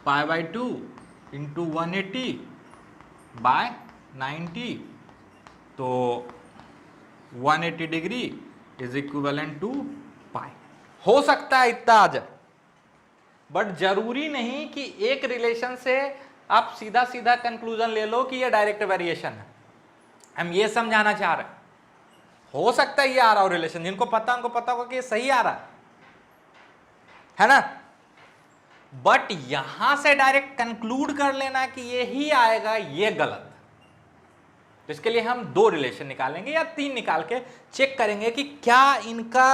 pi by 2 into 180 by 90, तो 180 degree is equivalent to pi. हो सकता है इतना आ जाए, बट जरूरी नहीं कि एक रिलेशन से आप सीधा सीधा कंक्लूजन ले लो कि ये डायरेक्ट वेरिएशन है। हम ये समझाना चाह रहे हैं, हो सकता है ये आ रहा हो रिलेशन, जिनको पता उनको पता होगा कि ये सही आ रहा है ना, बट यहां से डायरेक्ट कंक्लूड कर लेना कि ये ही आएगा, ये गलत। तो इसके लिए हम 2 रिलेशन निकालेंगे या 3 निकाल के चेक करेंगे कि क्या इनका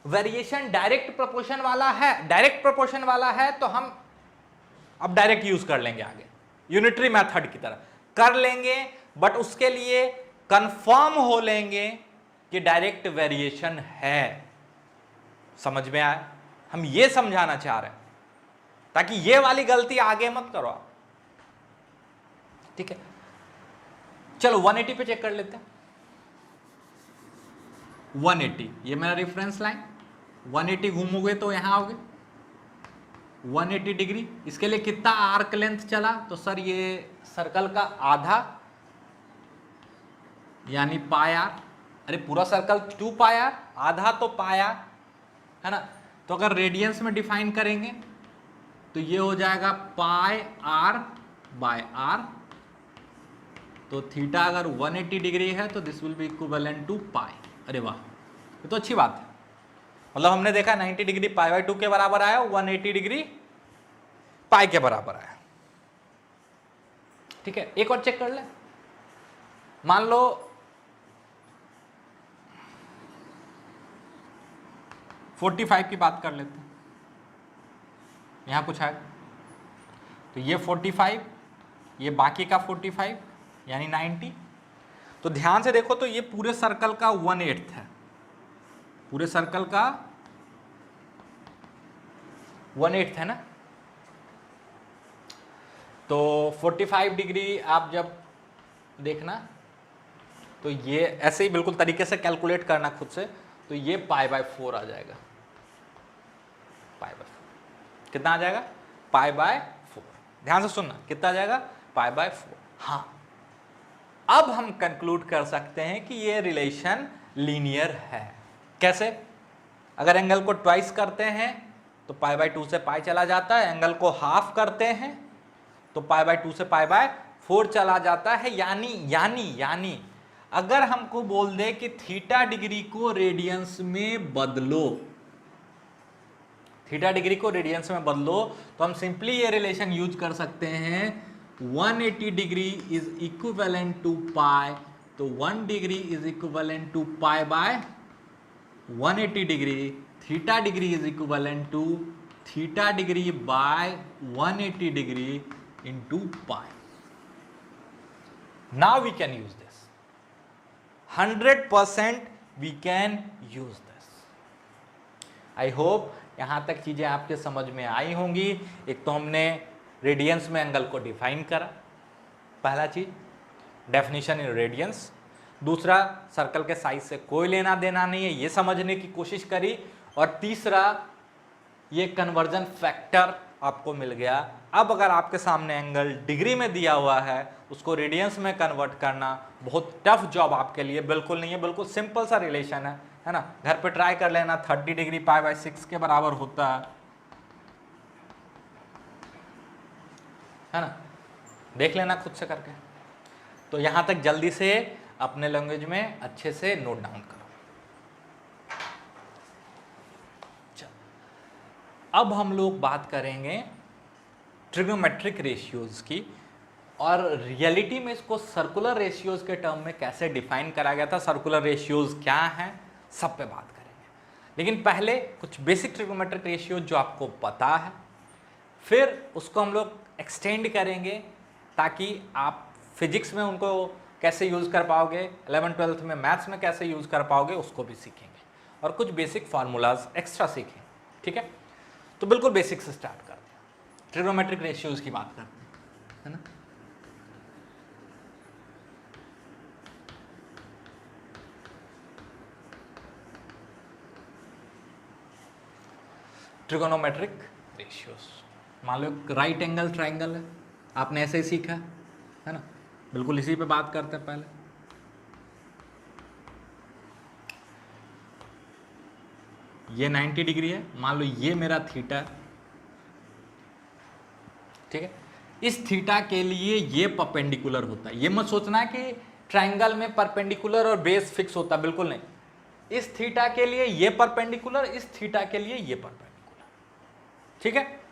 वेरिएशन डायरेक्ट प्रोपोर्शन वाला है। डायरेक्ट प्रोपोर्शन वाला है तो हम अब डायरेक्ट यूज कर लेंगे, आगे यूनिटरी मेथड की तरह कर लेंगे, बट उसके लिए कंफर्म हो लेंगे कि डायरेक्ट वेरिएशन है। समझ में आया? हम ये समझाना चाह रहे हैं ताकि ये वाली गलती आगे मत करो आप। ठीक है, चलो 180 पे चेक कर लेते हैं। 180 ये मेरा रेफरेंस लाइन, 180 घूमोगे तो यहां आओगे 180 डिग्री। इसके लिए कितना आर्क लेंथ चला, तो सर ये सर्कल का आधा यानी पाई आर। अरे पूरा सर्कल 2 पाई आर, आधा तो पाई आर है ना। तो अगर रेडियंस में डिफाइन करेंगे तो ये हो जाएगा पाई आर बाय आर। तो थीटा अगर 180 डिग्री है तो this will be equivalent to pi. अरे वाह, ये तो अच्छी बात है। मतलब हमने देखा 90 डिग्री पाई बाय 2 के बराबर आया, 180 डिग्री पाई के बराबर आया। ठीक है, एक और चेक कर ले। मान लो फोर्टी 45 की बात कर लेते हैं, यहां कुछ है तो ये 45, ये बाकी का 45 यानी 90। तो ध्यान से देखो तो ये पूरे सर्कल का 1/8 है, पूरे सर्कल का 1/8 है ना। तो 45 डिग्री आप जब देखना तो ये ऐसे ही बिल्कुल तरीके से कैलकुलेट करना खुद से, तो ये पाई बाय 4 आ जाएगा। पाई बाय 4 कितना आ जाएगा? Pi by 4। ध्यान से सुनना, कितना आ जाएगा? Pi by 4। हाँ, अब हम कंक्लूड कर सकते हैं कि ये रिलेशन लीनियर है। कैसे? अगर एंगल को ट्वाइस करते हैं तो पाई बाय 2 से पाई चला जाता है, एंगल को हाफ करते हैं तो पाई बाय 2 से पाई बाय 4 चला जाता है। यानी अगर हमको बोल दे कि थीटा डिग्री को रेडियंस में बदलो, थीटा डिग्री को रेडियंस में बदलो, तो हम सिंपली ये रिलेशन यूज कर सकते हैं 180 degree is equivalent to pi, तो 1 degree is equivalent to pi by 180 degree. Theta degree is equivalent to theta degree by 180 degree into pi. Now we can use this, 100% we can use this. I hope यहां तक चीजें आपके समझ में आई होंगी। एक तो हमने रेडियंस में एंगल को डिफाइन करा, पहला चीज डेफिनेशन इन रेडियंस। दूसरा, सर्कल के साइज से कोई लेना देना नहीं है, ये समझने की कोशिश करी। और तीसरा, ये कन्वर्जन फैक्टर आपको मिल गया। अब अगर आपके सामने एंगल डिग्री में दिया हुआ है, उसको रेडियंस में कन्वर्ट करना बहुत टफ जॉब आपके लिए बिल्कुल नहीं है, बिल्कुल सिंपल सा रिलेशन है ना। घर पे ट्राई कर लेना, 30 डिग्री पाई बाय 6 के बराबर होता है ना, देख लेना खुद से करके। तो यहां तक जल्दी से अपने लैंग्वेज में अच्छे से नोट डाउन करो। अब हम लोग बात करेंगे ट्रिग्नोमेट्रिक रेशियोज की, और रियलिटी में इसको सर्कुलर रेशियोज के टर्म में कैसे डिफाइन करा गया था, सर्कुलर रेशियोज क्या हैं, सब पे बात करेंगे। लेकिन पहले कुछ बेसिक ट्रिग्नोमेट्रिक रेशियोज जो आपको पता है, फिर उसको हम लोग एक्सटेंड करेंगे ताकि आप फिजिक्स में उनको कैसे यूज़ कर पाओगे, 11th 12th में मैथ्स में कैसे यूज़ कर पाओगे उसको भी सीखेंगे। और कुछ बेसिक फार्मूलाज एक्स्ट्रा सीखे, ठीक है। तो बिल्कुल बेसिक से स्टार्ट करते हैं, ट्रिग्नोमेट्रिक रेशियोज की बात करते हैं, है ना। ट्रिगोनोमेट्रिक रेशियोज, मान लो राइट एंगल ट्राइंगल है, आपने ऐसे ही सीखा है ना, बिल्कुल इसी पे बात करते हैं पहले। ये 90 डिग्री है, मान लो ये मेरा थीटा है, ठीक है। इस थीटा के लिए ये परपेंडिकुलर होता है, ये मत सोचना कि ट्राइंगल में परपेंडिकुलर और बेस फिक्स होता है, बिल्कुल नहीं। इस थीटा के लिए ये परपेंडिकुलर, इस थीटा के लिए ये परपेंडिकुलर, ठीक है।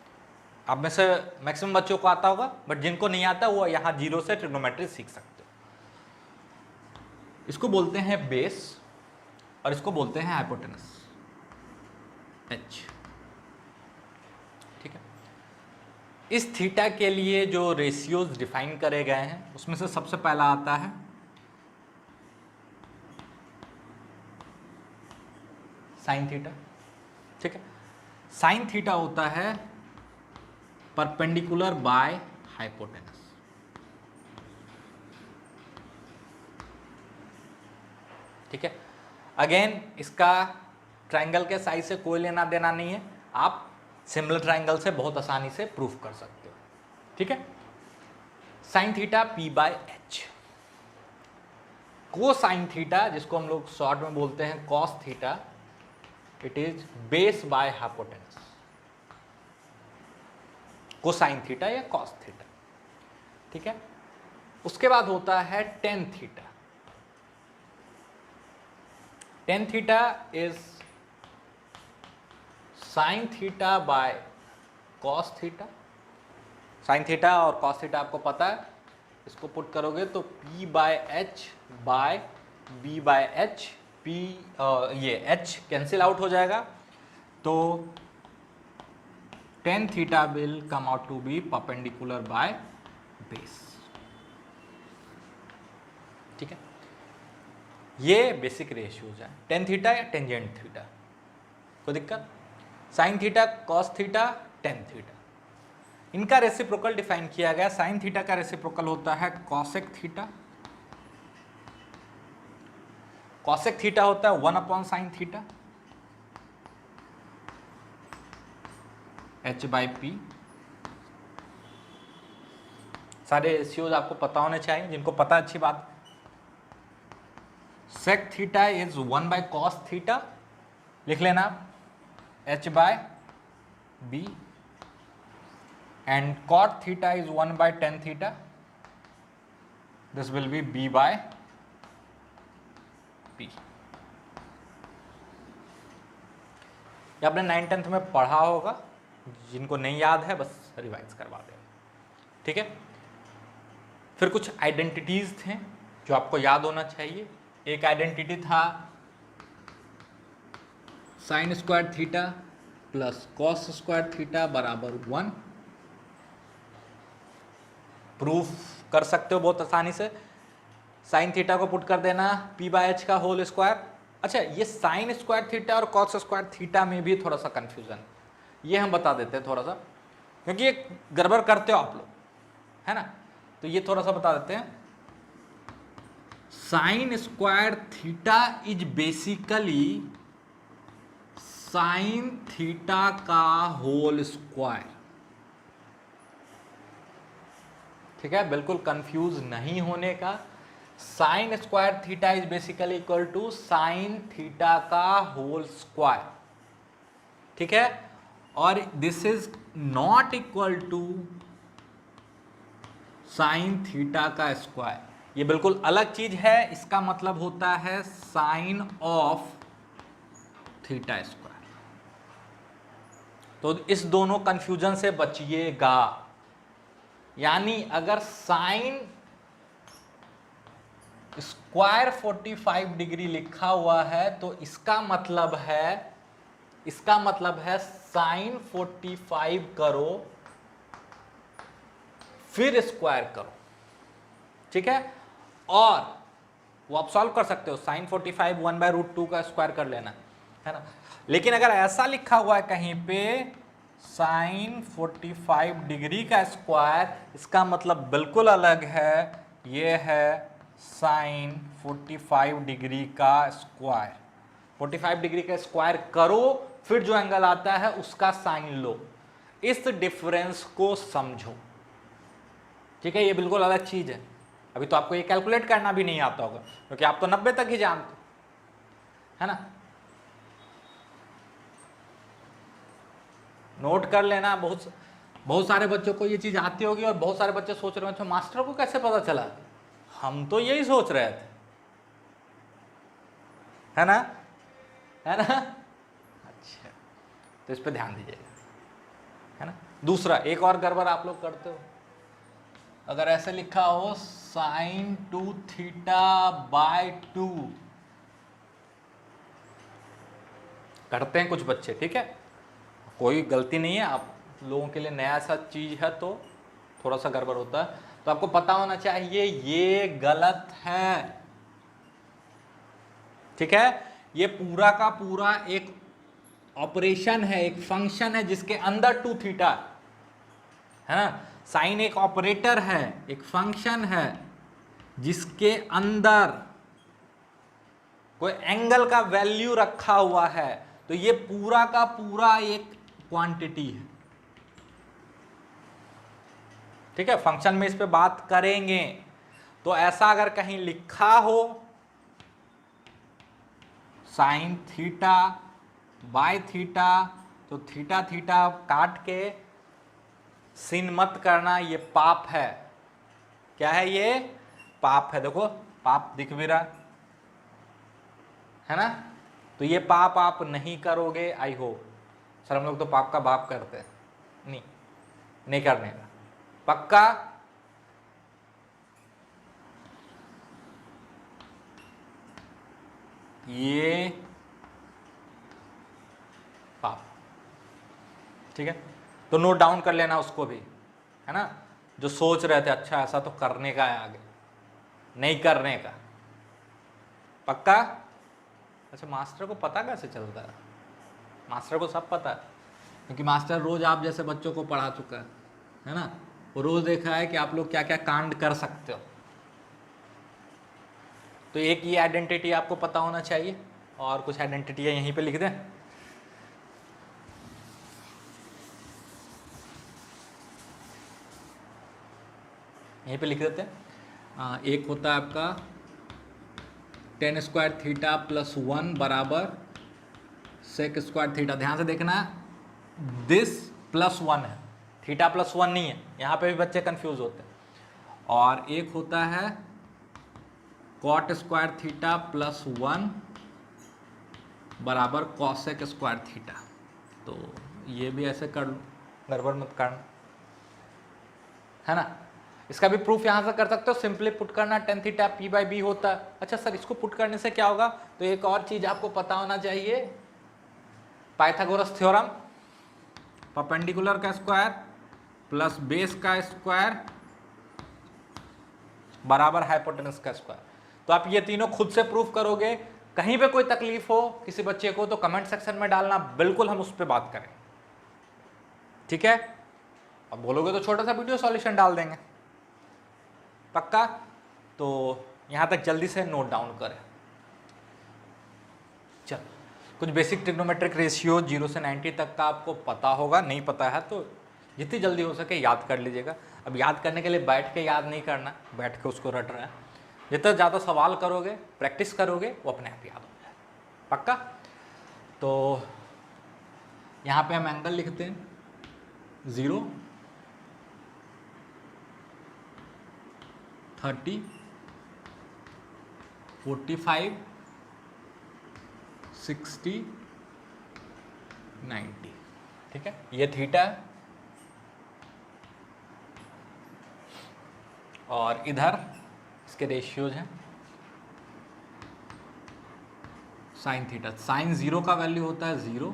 आप में से मैक्सिमम बच्चों को आता होगा, बट जिनको नहीं आता वो यहाँ जीरो से ट्रिग्नोमेट्री सीख सकते हो। इसको बोलते हैं बेस और इसको बोलते हैं हाइपोटेनस, एच, ठीक है। इस थीटा के लिए जो रेशियोज डिफाइन करे गए हैं उसमें से सबसे पहला आता है साइन थीटा, ठीक है। साइन थीटा होता है परपेंडिकुलर बाय हाइपोटेनस, ठीक है। अगेन इसका ट्राइंगल के साइज से कोई लेना देना नहीं है, आप सिमिलर ट्राइंगल से बहुत आसानी से प्रूफ कर सकते हो, ठीक है। Sine theta P by H, को साइन थीटा जिसको हम लोग शॉर्ट में बोलते हैं cos theta, it is base by hypotenuse, cosine theta या कॉस थीटा, ठीक है। उसके बाद होता है tan theta, tan theta is sine theta by cos theta. Sine theta और कॉस थीटा आपको पता है, इसको पुट करोगे तो P by H by B by H, P ये H कैंसिल आउट हो जाएगा, तो tan theta will come out to be perpendicular by base, ठीक है। ये बेसिक रेशियोज है, टेन थीटा या टेंजेंट थीटा, कोई दिक्कत। Sine theta, cos theta, tan theta, इनका रेसिप्रोकल डिफाइन किया गया। साइन थीटा का रेसिप्रोकल होता है कॉसेक थीटा, कॉसेक थीटा होता है 1 upon sine theta, h by P. सारे रेशियोज आपको पता होने चाहिए, जिनको पता अच्छी बात। Sec theta is 1 by cos theta, लिख लेना आप, h by B, and cot theta is 1 by tan theta, this will be b by p। ये आपने 9th-10th में पढ़ा होगा, जिनको नहीं याद है बस रिवाइज करवा दें, ठीक है। फिर कुछ आइडेंटिटीज थे जो आपको याद होना चाहिए। एक आइडेंटिटी था sign square theta plus cos square theta बराबर 1, प्रूफ कर सकते हो बहुत आसानी से। साइन थीटा को पुट कर देना P बाय एच का होल स्क्वायर। अच्छा, ये साइन स्क्वायर थीटा और कॉस स्क्वायर थीटा में भी थोड़ा सा कंफ्यूजन, ये हम बता देते हैं थोड़ा सा, क्योंकि ये गड़बड़ करते हो आप लोग, है ना, तो ये थोड़ा सा बता देते हैं। Sine square theta is basically sine theta का होल स्क्वायर, ठीक है, बिल्कुल कंफ्यूज नहीं होने का। Sine square theta is basically equal to sine theta का होल स्क्वायर, ठीक है, और this is not equal to sine theta का स्क्वायर, ये बिल्कुल अलग चीज है। इसका मतलब होता है साइन ऑफ थीटा स्क्वायर। तो इस दोनों कंफ्यूजन से बचिएगा। यानी अगर साइन स्क्वायर 45 डिग्री लिखा हुआ है तो इसका मतलब है साइन 45 करो फिर स्क्वायर करो, ठीक है। और वो आप सॉल्व कर सकते हो, साइन 45 1/√2 का स्क्वायर कर लेना, है ना। लेकिन अगर ऐसा लिखा हुआ है कहीं पे साइन 45 डिग्री का स्क्वायर, इसका मतलब बिल्कुल अलग है, ये है साइन 45 डिग्री का स्क्वायर। 45 डिग्री का स्क्वायर करो, फिर जो एंगल आता है उसका साइन लो। इस डिफरेंस को समझो, ठीक है। ये बिल्कुल अलग चीज है। अभी तो आपको ये कैलकुलेट करना भी नहीं आता होगा, क्योंकि आप तो 90 तक ही जानते हो, है ना। नोट कर लेना। बहुत सारे बच्चों को ये चीज आती होगी और बहुत सारे बच्चे सोच रहे हो मास्टर को कैसे पता चला, हम तो यही सोच रहे थे, है ना, है ना। अच्छा, तो इस पे ध्यान दीजिएगा, है ना। दूसरा एक और गड़बड़ आप लोग करते हो, अगर ऐसे लिखा हो साइन 2 थीटा बाय 2, करते हैं कुछ बच्चे, ठीक है, कोई गलती नहीं है, आप लोगों के लिए नया सा चीज है तो थोड़ा सा गड़बड़ होता है, तो आपको पता होना चाहिए ये गलत है, ठीक है। ये पूरा का पूरा एक ऑपरेशन है, एक फंक्शन है जिसके अंदर 2 थीटा है ना। साइन एक ऑपरेटर है, एक फंक्शन है जिसके अंदर कोई एंगल का वैल्यू रखा हुआ है, तो ये पूरा का पूरा एक क्वांटिटी है, ठीक है। फंक्शन में इस पे बात करेंगे। तो ऐसा अगर कहीं लिखा हो साइन थीटा बाय थीटा, तो थीटा थीटा काट के sin मत करना, ये पाप है। क्या है ये? पाप है। देखो पाप दिख भी रहा है ना, तो ये पाप आप नहीं करोगे। आई होप सर, हम लोग तो पाप का बाप करते हैं, नहीं करने का, पक्का। ये पाप, ठीक है। तो नोट डाउन कर लेना उसको भी, है ना, जो सोच रहे थे अच्छा ऐसा तो करने का है, आगे नहीं करने का, पक्का। अच्छा, मास्टर को पता कैसे चलता है? मास्टर को सब पता है, क्योंकि मास्टर रोज आप जैसे बच्चों को पढ़ा चुका है ना। वो रोज देखा है कि आप लोग क्या क्या कांड कर सकते हो। तो एक ये आइडेंटिटी आपको पता होना चाहिए, और कुछ आइडेंटिटी यहीं पे लिख दें। यहीं पे लिख देते हैं। एक होता है आपका टेन स्क्वायर थीटा प्लस 1 बराबर सेक स्क्वायर थीटा। ध्यान से देखना, दिस प्लस 1 है, थीटा प्लस 1 नहीं है, यहाँ पे भी बच्चे कंफ्यूज होते हैं। और एक होता है कॉट स्क्वायर थीटा प्लस 1 बराबर कॉसेक स्क्वायर थीटा। तो ये भी ऐसे कर लो, गड़बड़ मत करना, है ना। इसका भी प्रूफ यहाँ से कर सकते हो, सिंपली पुट करना, tan theta P by B होता है। अच्छा सर, इसको पुट करने से क्या होगा? तो एक और चीज आपको पता होना चाहिए, पाइथागोरस थ्योरम, परपेंडिकुलर का स्क्वायर प्लस बेस का स्क्वायर बराबर हाइपोटेनस का स्क्वायर। तो आप ये तीनों खुद से प्रूफ करोगे। कहीं पे कोई तकलीफ हो किसी बच्चे को तो कमेंट सेक्शन में डालना, बिल्कुल हम उस पर बात करें, ठीक है। अब बोलोगे तो छोटा सा वीडियो सॉल्यूशन डाल देंगे, पक्का। तो यहां तक जल्दी से नोट डाउन करें। चलो, कुछ बेसिक ट्रिग्नोमेट्रिक रेशियो 0 से 90 तक का आपको पता होगा, नहीं पता है तो जितनी जल्दी हो सके याद कर लीजिएगा। अब याद करने के लिए बैठ के याद नहीं करना, बैठ के उसको रट रहे हैं। जितना ज़्यादा सवाल करोगे, प्रैक्टिस करोगे, वो अपने आप याद हो जाए, पक्का। तो यहाँ पे हम एंगल लिखते हैं 0, 30, 45, 60, 90, ठीक है। ये थीटा है, और इधर इसके रेशियोज हैं साइन थीटा। साइन 0 का वैल्यू होता है 0,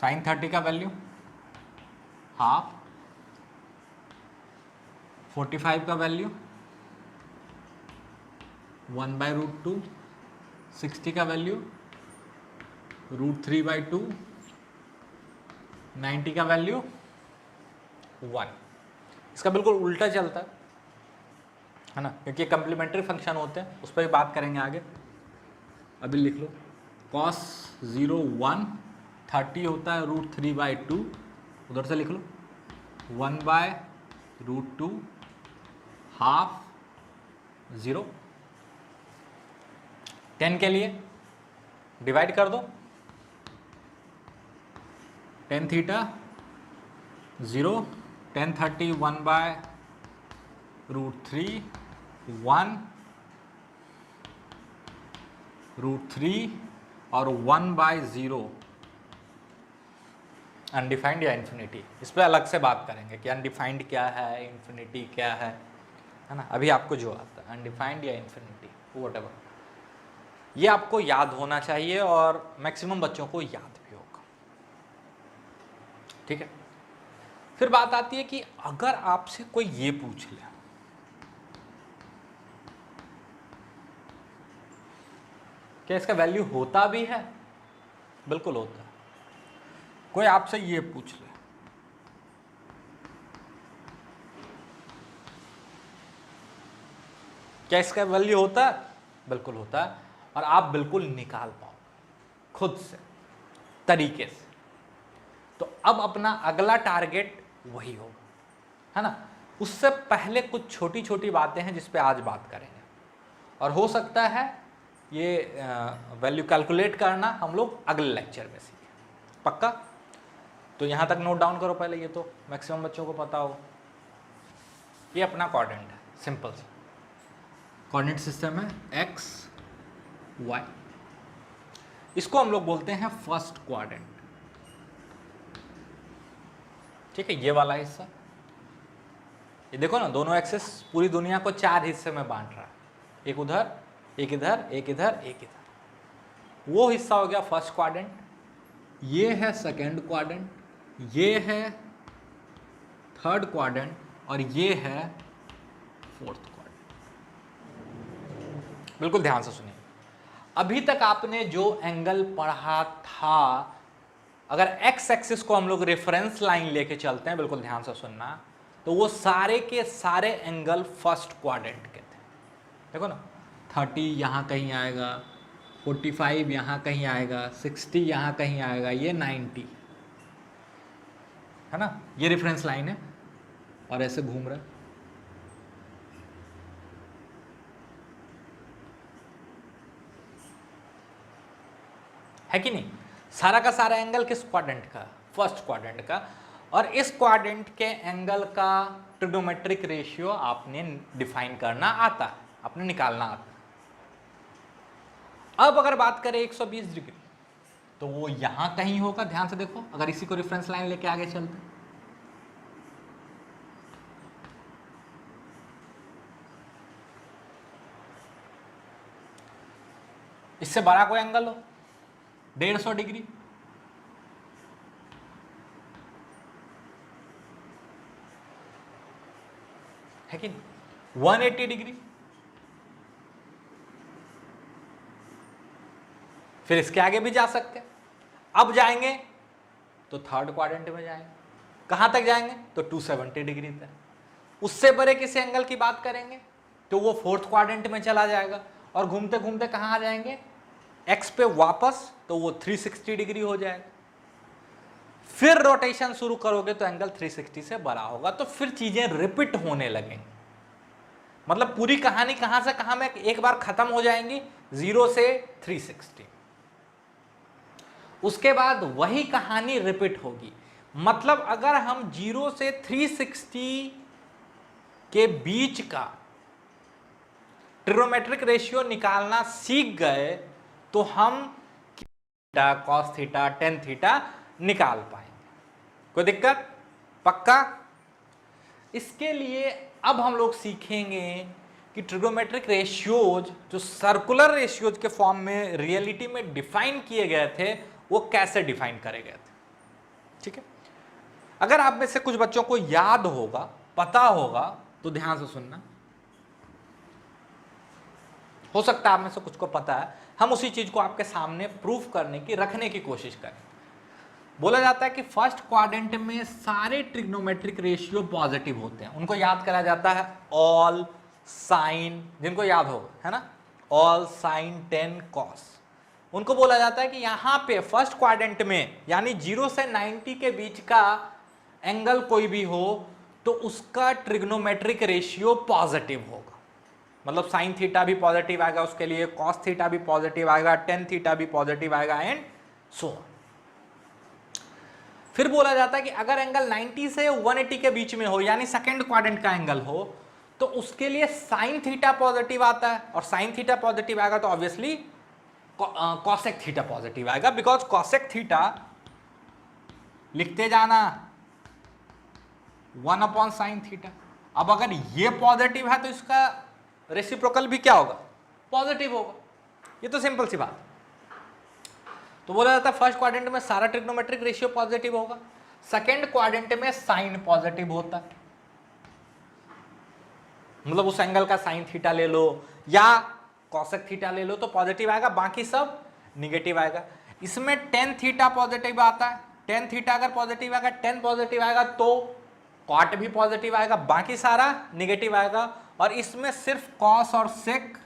साइन 30 का वैल्यू हाफ, 45 का वैल्यू 1/√2, 60 का वैल्यू √3/2, 90 का वैल्यू 1। इसका बिल्कुल उल्टा चलता है ना, क्योंकि कम्प्लीमेंट्री फंक्शन होते हैं, उस पर भी बात करेंगे आगे। अभी लिख लो cos 0 1, 30 होता है √3/2, उधर से लिख लो 1/√2 हाफ 0। 10 के लिए डिवाइड कर दो, tan थीटा 0, tan 30 1/√3 1 √3 और 1/0 अनडिफाइंड या इन्फिनिटी। इस पर अलग से बात करेंगे कि अनडिफाइंड क्या है, इन्फिनिटी क्या है ना। अभी आपको जो आता है अनडिफाइंड या इन्फिनिटी व्हाटएवर, ये आपको याद होना चाहिए और मैक्सिमम बच्चों को याद भी होगा, ठीक है। फिर बात आती है कि अगर आपसे कोई ये पूछ ले क्या इसका वैल्यू होता भी है, बिल्कुल होता है। कोई आपसे ये पूछ ले क्या इसका वैल्यू होता है, बिल्कुल होता है, और आप बिल्कुल निकाल पाओगे खुद से तरीके से। तो अब अपना अगला टारगेट वही होगा, है ना। उससे पहले कुछ छोटी छोटी बातें हैं जिस पे आज बात करेंगे, और हो सकता है ये वैल्यू कैलकुलेट करना हम लोग अगले लेक्चर में सीखें, पक्का। तो यहाँ तक नोट डाउन करो पहले, ये तो मैक्सिमम बच्चों को पता हो। ये अपना कोऑर्डिनेट है, सिंपल सा कोऑर्डिनेट सिस्टम है x y। इसको हम लोग बोलते हैं फर्स्ट क्वाड्रेंट, ठीक है। ये वाला हिस्सा, ये देखो ना, दोनों एक्सिस पूरी दुनिया को 4 हिस्से में बांट रहा है, एक उधर, एक इधर, एक इधर, एक इधर। वो हिस्सा हो गया फर्स्ट क्वाड्रेंट, ये है सेकंड क्वाड्रेंट, ये है थर्ड क्वाड्रेंट, और ये है फोर्थ क्वाड्रेंट। बिल्कुल ध्यान से सुनिए। अभी तक आपने जो एंगल पढ़ा था, अगर एक्स एक्सिस को हम लोग रेफरेंस लाइन लेके चलते हैं, बिल्कुल ध्यान से सुनना, तो वो सारे के सारे एंगल फर्स्ट क्वाड्रेंट के थे। देखो ना, 30 यहाँ कहीं आएगा, 45 यहाँ कहीं आएगा, 60 यहाँ कहीं आएगा, ये 90 है ना, ये रेफरेंस लाइन है और ऐसे घूम रहा है। है कि नहीं। सारा का सारा एंगल किस क्वाड्रेंट का, फर्स्ट क्वाड्रेंट का। और इस क्वाड्रेंट के एंगल का ट्रिग्नोमेट्रिक रेशियो आपने डिफाइन करना आता है, आपने निकालना आता है। अब अगर बात करें 120 डिग्री, तो वो यहां कहीं होगा। ध्यान से देखो, अगर इसी को रेफरेंस लाइन लेके आगे चलते, इससे बड़ा कोई एंगल हो 150 डिग्री, है कि 180 डिग्री, फिर इसके आगे भी जा सकते हैं। अब जाएंगे तो थर्ड क्वाड्रेंट में जाएंगे। कहां तक जाएंगे, तो 270 डिग्री तक। उससे बड़े किसी एंगल की बात करेंगे तो वो फोर्थ क्वाड्रेंट में चला जाएगा, और घूमते घूमते कहां आ जाएंगे, एक्स पे वापस, तो वो 360 डिग्री हो जाएगा। फिर रोटेशन शुरू करोगे तो एंगल 360 से बड़ा होगा, तो फिर चीजें रिपीट होने लगेंगी। मतलब पूरी कहानी कहां से कहां में एक बार खत्म हो जाएंगी, 0 से 360। उसके बाद वही कहानी रिपीट होगी। मतलब अगर हम 0 से 360 के बीच का ट्रिग्नोमेट्रिक रेशियो निकालना सीख गए तो हम theta, cos theta, tan theta निकाल पाएंगे। कोई दिक्कत, पक्का। इसके लिए अब हम लोग सीखेंगे कि ट्रिग्नोमेट्रिक रेशियोज जो सर्कुलर रेशियोज के फॉर्म में रियलिटी में डिफाइन किए गए थे, वो कैसे डिफाइन करे गए थे, ठीक है। अगर आप में से कुछ बच्चों को याद होगा, पता होगा, तो ध्यान से सुनना। हो सकता है आप में से कुछ को पता है, हम उसी चीज को आपके सामने प्रूफ करने की, रखने की कोशिश करें। बोला जाता है कि फर्स्ट क्वाड्रेंट में सारे ट्रिग्नोमेट्रिक रेशियो पॉजिटिव होते हैं, उनको याद करा जाता है ऑल साइन, जिनको याद होगा, है ना, ऑल साइन 10 कॉस। उनको बोला जाता है कि यहां पे फर्स्ट क्वाड्रेंट में, यानी 0 से 90 के बीच का एंगल कोई भी हो तो उसका ट्रिग्नोमेट्रिक रेशियो पॉजिटिव होगा। मतलब साइन थीटा भी पॉजिटिव आएगा उसके लिए, कॉस थीटा भी पॉजिटिव आएगा, टेन थीटा भी पॉजिटिव आएगा, एंड सो ऑन। फिर बोला जाता है कि अगर एंगल 90 से 180 के बीच में हो, यानी सेकंड क्वाड्रेंट का एंगल हो, तो उसके लिए साइन थीटा पॉजिटिव आता है, और साइन थीटा पॉजिटिव आएगा तो ऑब्वियसली कॉसेक थीटा पॉजिटिव आएगा, बिकॉज कॉसेक थीटा लिखते जाना 1/sin थीटा। अब अगर ये पॉजिटिव है तो इसका रेसिप्रोकल भी क्या होगा, पॉजिटिव होगा। ये तो सिंपल सी बात। तो बोला जाता है फर्स्ट क्वाड्रेंट में सारा ट्रिग्नोमेट्रिक रेशियो पॉजिटिव होगा, सेकंड क्वाड्रेंट में साइन पॉजिटिव होता है, मतलब उस एंगल का साइन थीटा ले लो या कॉसेक थीटा ले लो तो पॉजिटिव आएगा, बाकी सब निगेटिव आएगा। इसमें टेन थीटा पॉजिटिव आता है, टेन थीटा अगर पॉजिटिव आएगा, टेन पॉजिटिव आएगा तो कॉट भी पॉजिटिव आएगा, बाकी सारा निगेटिव आएगा। और इसमें सिर्फ कॉस और सेक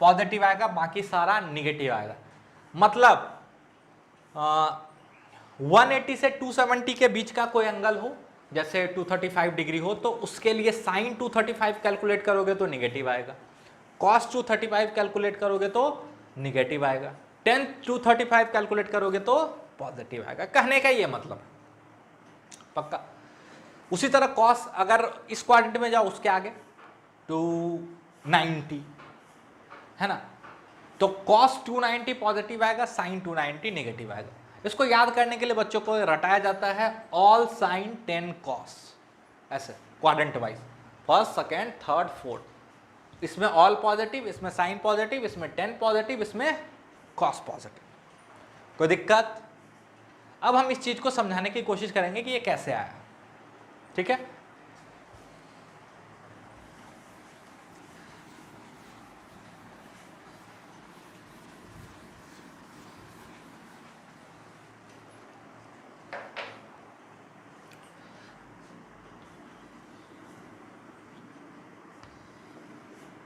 पॉजिटिव आएगा, बाकी सारा निगेटिव आएगा। मतलब 180 से 270 के बीच का कोई एंगल हो, जैसे 235 डिग्री हो, तो उसके लिए साइन 235 कैलकुलेट करोगे तो निगेटिव आएगा, कॉस 235 कैलकुलेट करोगे तो निगेटिव आएगा, टेन 235 कैलकुलेट करोगे तो पॉजिटिव आएगा। कहने का ये मतलब पक्का। उसी तरह कॉस अगर इस क्वाड्रेंट में जाओ, उसके आगे 290 है ना, तो कॉस 290 पॉजिटिव आएगा, साइन 290 नेगेटिव आएगा। इसको याद करने के लिए बच्चों को रटाया जाता है ऑल साइन 10 कॉस, ऐसे quadrant wise, first second third fourth, इसमें ऑल पॉजिटिव, इसमें साइन पॉजिटिव, इसमें 10 पॉजिटिव, इसमें कॉस पॉजिटिव। कोई दिक्कत? अब हम इस चीज को समझाने की कोशिश करेंगे कि ये कैसे आया, ठीक है।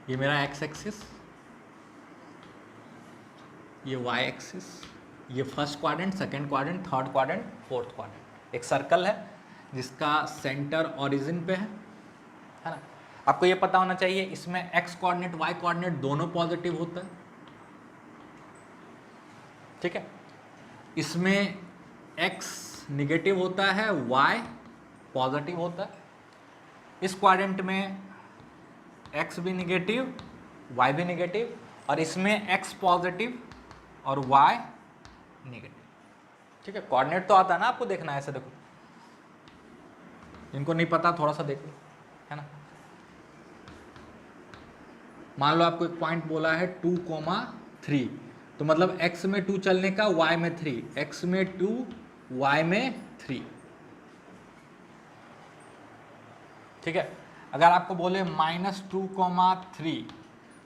ये मेरा एक्स एक्सिस, ये वाई एक्सिस, ये first quadrant, second quadrant, third quadrant, fourth quadrant. एक सर्कल है जिसका सेंटर ओरिजिन पे है ना। आपको ये पता होना चाहिए इसमें एक्स कोऑर्डिनेट वाई कोऑर्डिनेट दोनों पॉजिटिव होता है, ठीक है। इसमें एक्स निगेटिव होता है, वाई पॉजिटिव होता है। इस क्वाड्रेंट में एक्स भी निगेटिव, वाई भी निगेटिव, और इसमें एक्स पॉजिटिव और वाई निगेटिव, ठीक है। कोऑर्डिनेट तो आता है ना, आपको देखना है, ऐसे देखो, इनको नहीं पता थोड़ा सा देख लो, है ना। मान लो आपको एक पॉइंट बोला है 2,3, तो मतलब x में 2 चलने का, y में 3, x में 2 y में 3, ठीक है। अगर आपको बोले -2,3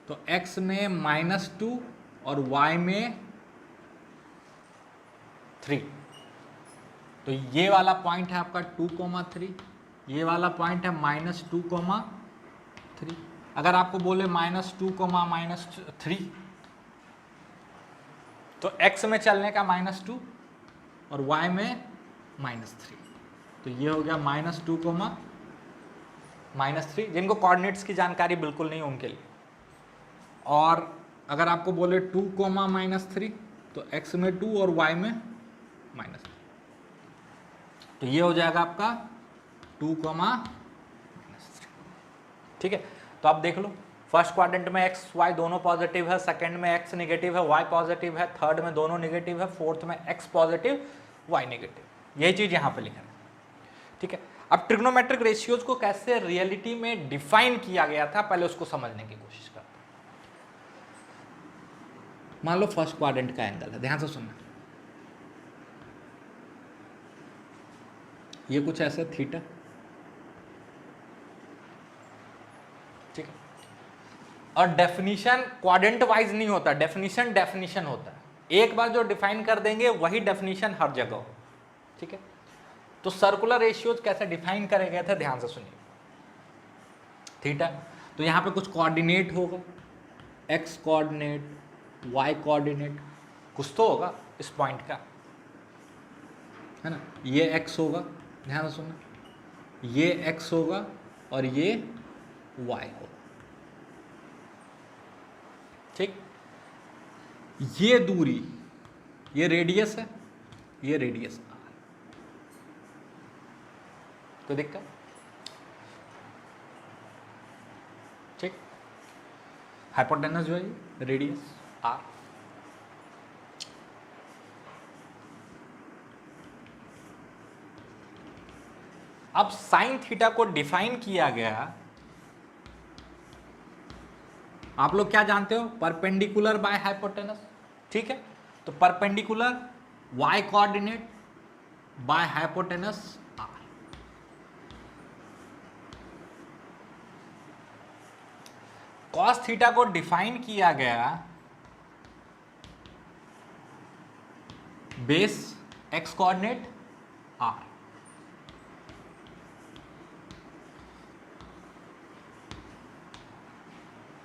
तो x में -2 और y में 3, तो ये वाला पॉइंट है आपका 2,3, ये वाला पॉइंट है -2,3। अगर आपको बोले -2,-3 तो x में चलने का -2 और y में -3, तो ये हो गया -2,-3, जिनको कोऑर्डिनेट्स की जानकारी बिल्कुल नहीं उनके लिए। और अगर आपको बोले 2,-3 तो x में 2 और y में -3, तो ये हो जाएगा आपका 2,-3, ठीक है। तो आप देख लो, फर्स्ट क्वाड्रेंट में एक्स वाई दोनों पॉजिटिव है, सेकंड में एक्स निगेटिव है, वाई पॉजिटिव है, थर्ड में दोनों निगेटिव है, फोर्थ में एक्स पॉजिटिव वाई नेगेटिव। यही चीज यहां पे लिखा है, ठीक है। अब ट्रिग्नोमेट्रिक रेशियोज को कैसे रियलिटी में डिफाइन किया गया था, पहले उसको समझने की कोशिश करते हैं। मान लो फर्स्ट क्वाड्रेंट का एंगल है, ध्यान से सुनना, ये कुछ ऐसे थीटा, ठीक है। और डेफिनेशन क्वाड्रेंट वाइज नहीं होता, डेफिनेशन डेफिनेशन होता है। एक बार जो डिफाइन कर देंगे वही डेफिनेशन हर जगह हो, ठीक है। तो सर्कुलर रेशियोज कैसे डिफाइन करे गए थे, ध्यान से सुनिए। थीटा, तो यहां पे कुछ कोऑर्डिनेट होगा, एक्स कोऑर्डिनेट, वाई कोऑर्डिनेट, कुछ तो होगा इस पॉइंट का, है ना। ये एक्स होगा, ध्यान से सुनना, ये एक्स होगा और ये वाई होगा, ठीक। ये दूरी, ये रेडियस है, ये रेडियस आर, कोई दिक्कत, ठीक। हाइपोटेनस जो है रेडियस आर। अब साइन थीटा को डिफाइन किया गया, आप लोग क्या जानते हो, परपेंडिकुलर बाय हाइपोटेनस, ठीक है। तो perpendicular Y coordinate by hypotenuse R. Cos theta को डिफाइन किया गया बेस एक्स कोऑर्डिनेट आर,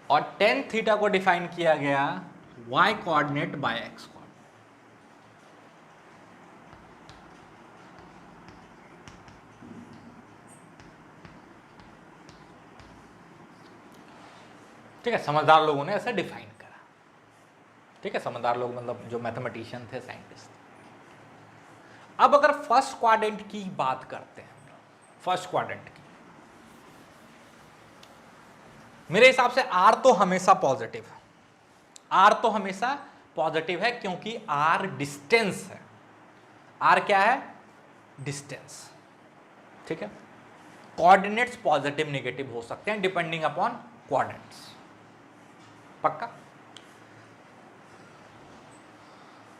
और टेन थीटा को डिफाइन किया गया y coordinate by x coordinate. ठीक है, समझदार लोगों ने ऐसे डिफाइन करा, ठीक है, समझदार लोग मतलब जो मैथमेटिशियन थे, साइंटिस्ट। अब अगर फर्स्ट क्वाड्रेंट की बात करते हैं, फर्स्ट क्वाड्रेंट की, मेरे हिसाब से आर तो हमेशा पॉजिटिव है, आर तो हमेशा पॉजिटिव है, क्योंकि आर डिस्टेंस है। आर क्या है, डिस्टेंस, ठीक है। कोऑर्डिनेट्स पॉजिटिव नेगेटिव हो सकते हैं डिपेंडिंग अपॉन कोऑर्डिनेट्स, पक्का।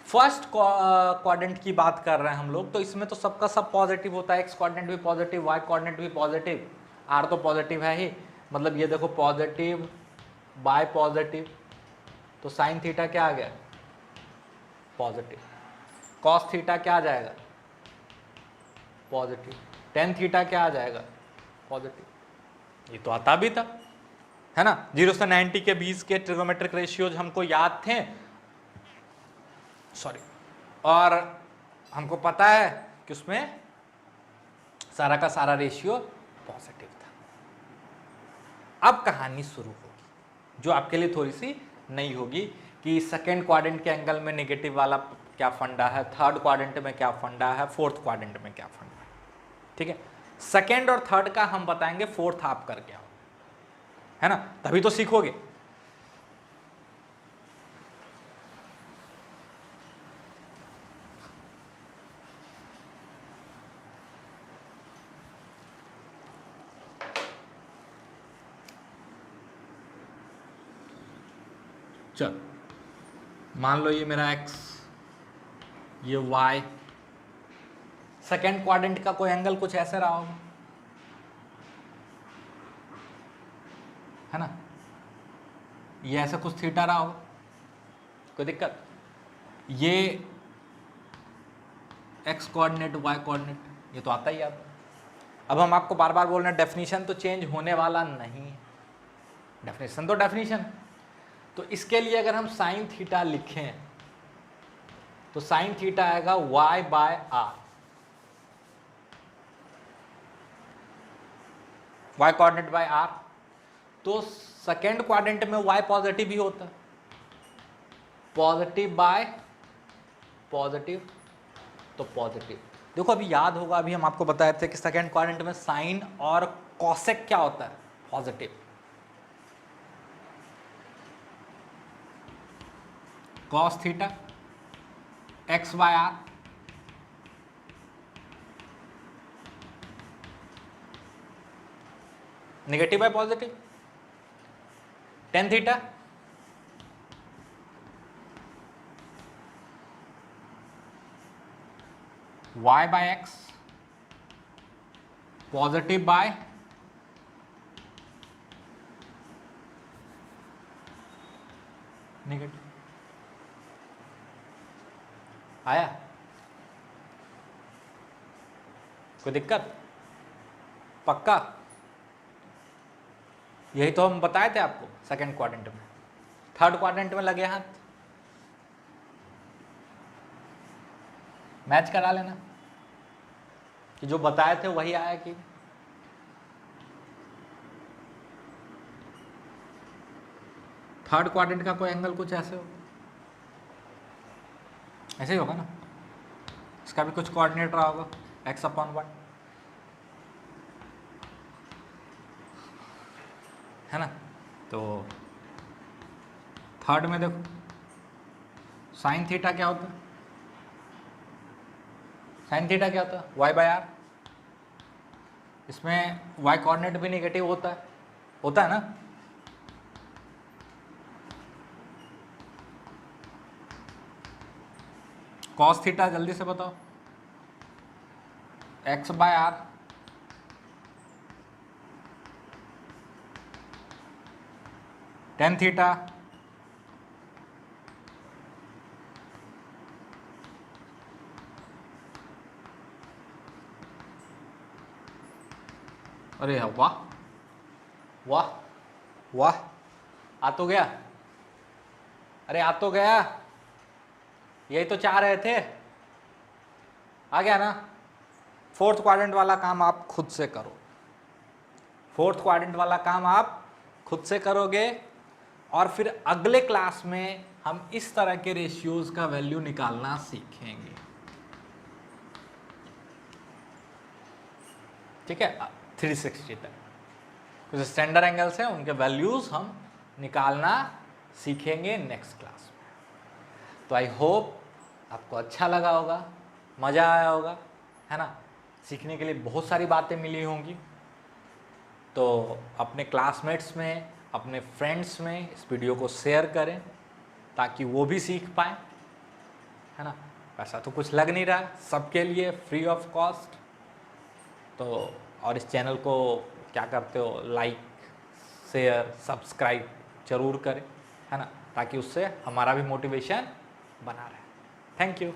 फर्स्ट क्वाड्रेंट की बात कर रहे हैं हम लोग, तो इसमें तो सबका सब पॉजिटिव होता है, एक्स कोऑर्डिनेट भी पॉजिटिव, वाई कोऑर्डिनेट भी पॉजिटिव, आर तो पॉजिटिव है ही, मतलब ये देखो पॉजिटिव बाय पॉजिटिव, तो साइन थीटा क्या आ गया, पॉजिटिव। कॉस थीटा क्या आ जाएगा, पॉजिटिव। टेन थीटा क्या आ जाएगा, पॉजिटिव। ये तो आता भी था, है ना। 0 से 90 के बीच के ट्रिगोमेट्रिक रेशियोज हमको याद थे, सॉरी, और हमको पता है कि उसमें सारा का सारा रेशियो पॉजिटिव था। अब कहानी शुरू होगी, जो आपके लिए थोड़ी सी नई होगी, कि सेकेंड क्वाड्रेंट के एंगल में नेगेटिव वाला क्या फंडा है, थर्ड क्वाड्रेंट में क्या फंडा है, फोर्थ क्वाड्रेंट में क्या फंडा है, ठीक है। सेकेंड और थर्ड का हम बताएंगे, फोर्थ आप करके आओ, है ना, तभी तो सीखोगे। चल, मान लो ये मेरा x, ये y, सेकेंड क्वाड्रेंट का कोई एंगल कुछ ऐसे रहा होगा, है ना, ये ऐसा कुछ थीटा रहा होगा, कोई दिक्कत। ये x कोऑर्डिनेट, y कोऑर्डिनेट, ये तो आता ही आता। अब हम आपको बार बार बोल रहे हैं, डेफिनेशन तो चेंज होने वाला नहीं है, डेफिनेशन तो डेफिनेशन है। तो इसके लिए अगर हम साइन थीटा लिखें, तो साइन थीटा आएगा y by R, y coordinate by are. तो सेकेंड क्वाड्रेंट में y पॉजिटिव ही होता है, पॉजिटिव बाय पॉजिटिव, तो पॉजिटिव। देखो अभी याद होगा, अभी हम आपको बताए थे कि सेकेंड क्वाड्रेंट में साइन और कॉसेक क्या होता है, positive. Cos theta X by R, negative by positive. Tan theta y by X, positive by negative आया, कोई दिक्कत? पक्का? यही तो हम बताए थे आपको सेकंड क्वाड्रेंट में। थर्ड क्वाड्रेंट में लगे हाथ, मैच करा लेना कि जो बताए थे वही आया कि थर्ड क्वाड्रेंट का कोई एंगल कुछ ऐसे होगा, ऐसे ही होगा ना। इसका भी कुछ कोऑर्डिनेट रहा होगा x/1 है ना। तो थर्ड में देखो साइन थीटा क्या होता है, साइन थीटा क्या होता है y/r। इसमें y कोऑर्डिनेट भी नेगेटिव होता है ना। कॉस थीटा जल्दी से बताओ, x/r। टेन थीटा अरे वाह वाह वाह, आ तो गया, अरे आ तो गया, यही तो चाह रहे थे, आ गया ना। फोर्थ क्वाड्रेंट वाला काम आप खुद से करो, फोर्थ क्वाड्रेंट वाला काम आप खुद से करोगे, और फिर अगले क्लास में हम इस तरह के रेशियोज का वैल्यू निकालना सीखेंगे, ठीक है। 360 तक कुछ स्टैंडर्ड एंगल्स हैं, उनके वैल्यूज हम निकालना सीखेंगे नेक्स्ट क्लास में। तो आई होप आपको अच्छा लगा होगा, मज़ा आया होगा, है ना। सीखने के लिए बहुत सारी बातें मिली होंगी। तो अपने क्लासमेट्स में, अपने फ्रेंड्स में इस वीडियो को शेयर करें ताकि वो भी सीख पाएँ, है ना। पैसा तो कुछ लग नहीं रहा, सबके लिए फ्री ऑफ कॉस्ट। तो और इस चैनल को क्या करते हो, लाइक शेयर सब्सक्राइब जरूर करें, है ना, ताकि उससे हमारा भी मोटिवेशन बना रहे। Thank you.